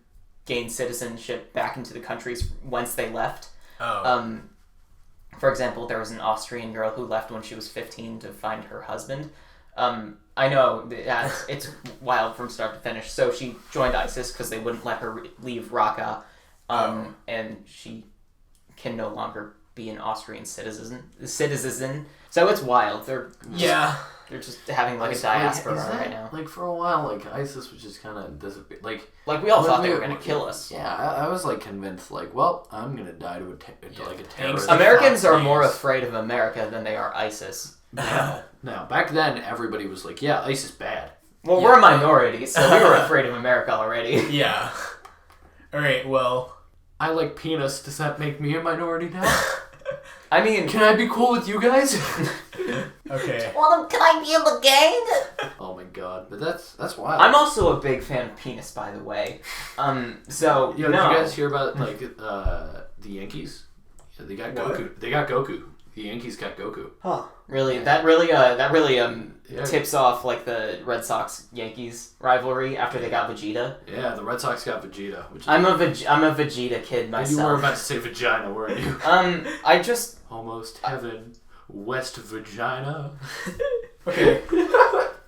gain citizenship back into the countries whence they left. Oh. For example, there was an Austrian girl who left when she was 15 to find her husband. I know it's wild from start to finish. So she joined ISIS because they wouldn't let her leave Raqqa, and she can no longer be an Austrian citizen. So it's wild. They're just having like a diaspora right now. Like for a while, like ISIS was just kind of like Like we all when thought they we- were gonna kill us. Yeah, I was like convinced, like, well, I'm gonna die to a terrorist. Thanks. Americans are Please. more afraid of America than they are ISIS. No, back then everybody was like, yeah, ISIS bad. Well, Yeah. we're a minority, so we were afraid of America already. Yeah. All right. Well. I like penis. Does that make me a minority now? I mean, Can I be cool with you guys? Okay. well, can I be in the gang? Oh my god, but that's wild. I'm also a big fan of penis, by the way. So Yo, no. did you guys hear about like the Yankees? Yeah, they got What? Goku. They got Goku. The Yankees got Goku. Huh. Really, that really tips off like the Red Sox Yankees rivalry after they got Vegeta. Yeah, the Red Sox got Vegeta. Which is I'm a Vegeta kid myself. You were about to say vagina, weren't you? I just Almost heaven, West Vagina. Okay.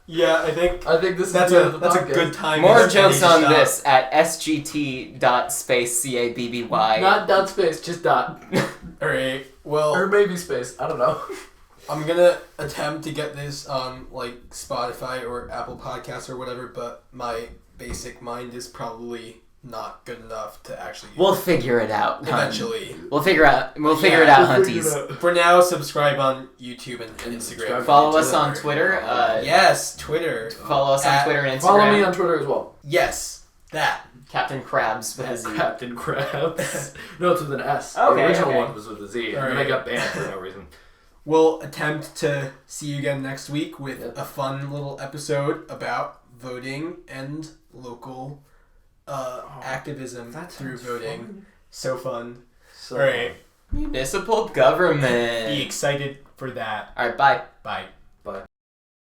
Yeah, I think this that's a good time. more to jokes on stop. this at sgt.spacecabby. Not dot space, just dot. All right. Well, Or maybe space. I don't know. I'm gonna attempt to get this on like Spotify or Apple Podcasts or whatever, but my basic mind is probably not good enough to actually. We'll figure it out. Eventually. We'll figure it out, hunties. For now, subscribe on YouTube and Instagram. Follow us on Twitter. Yes, Twitter. Follow us on Twitter and Instagram. Follow me on Twitter as well. Yes, that. Captain Krabs with a Z. Captain Krabs. No, it's with an S. Okay, the original okay. one was with a Z, and then I got banned for no reason. We'll attempt to see you again next week with a fun little episode about voting and local activism through voting. Fun. So fun. So All right. Municipal government. Be excited for that. All right, bye. Bye.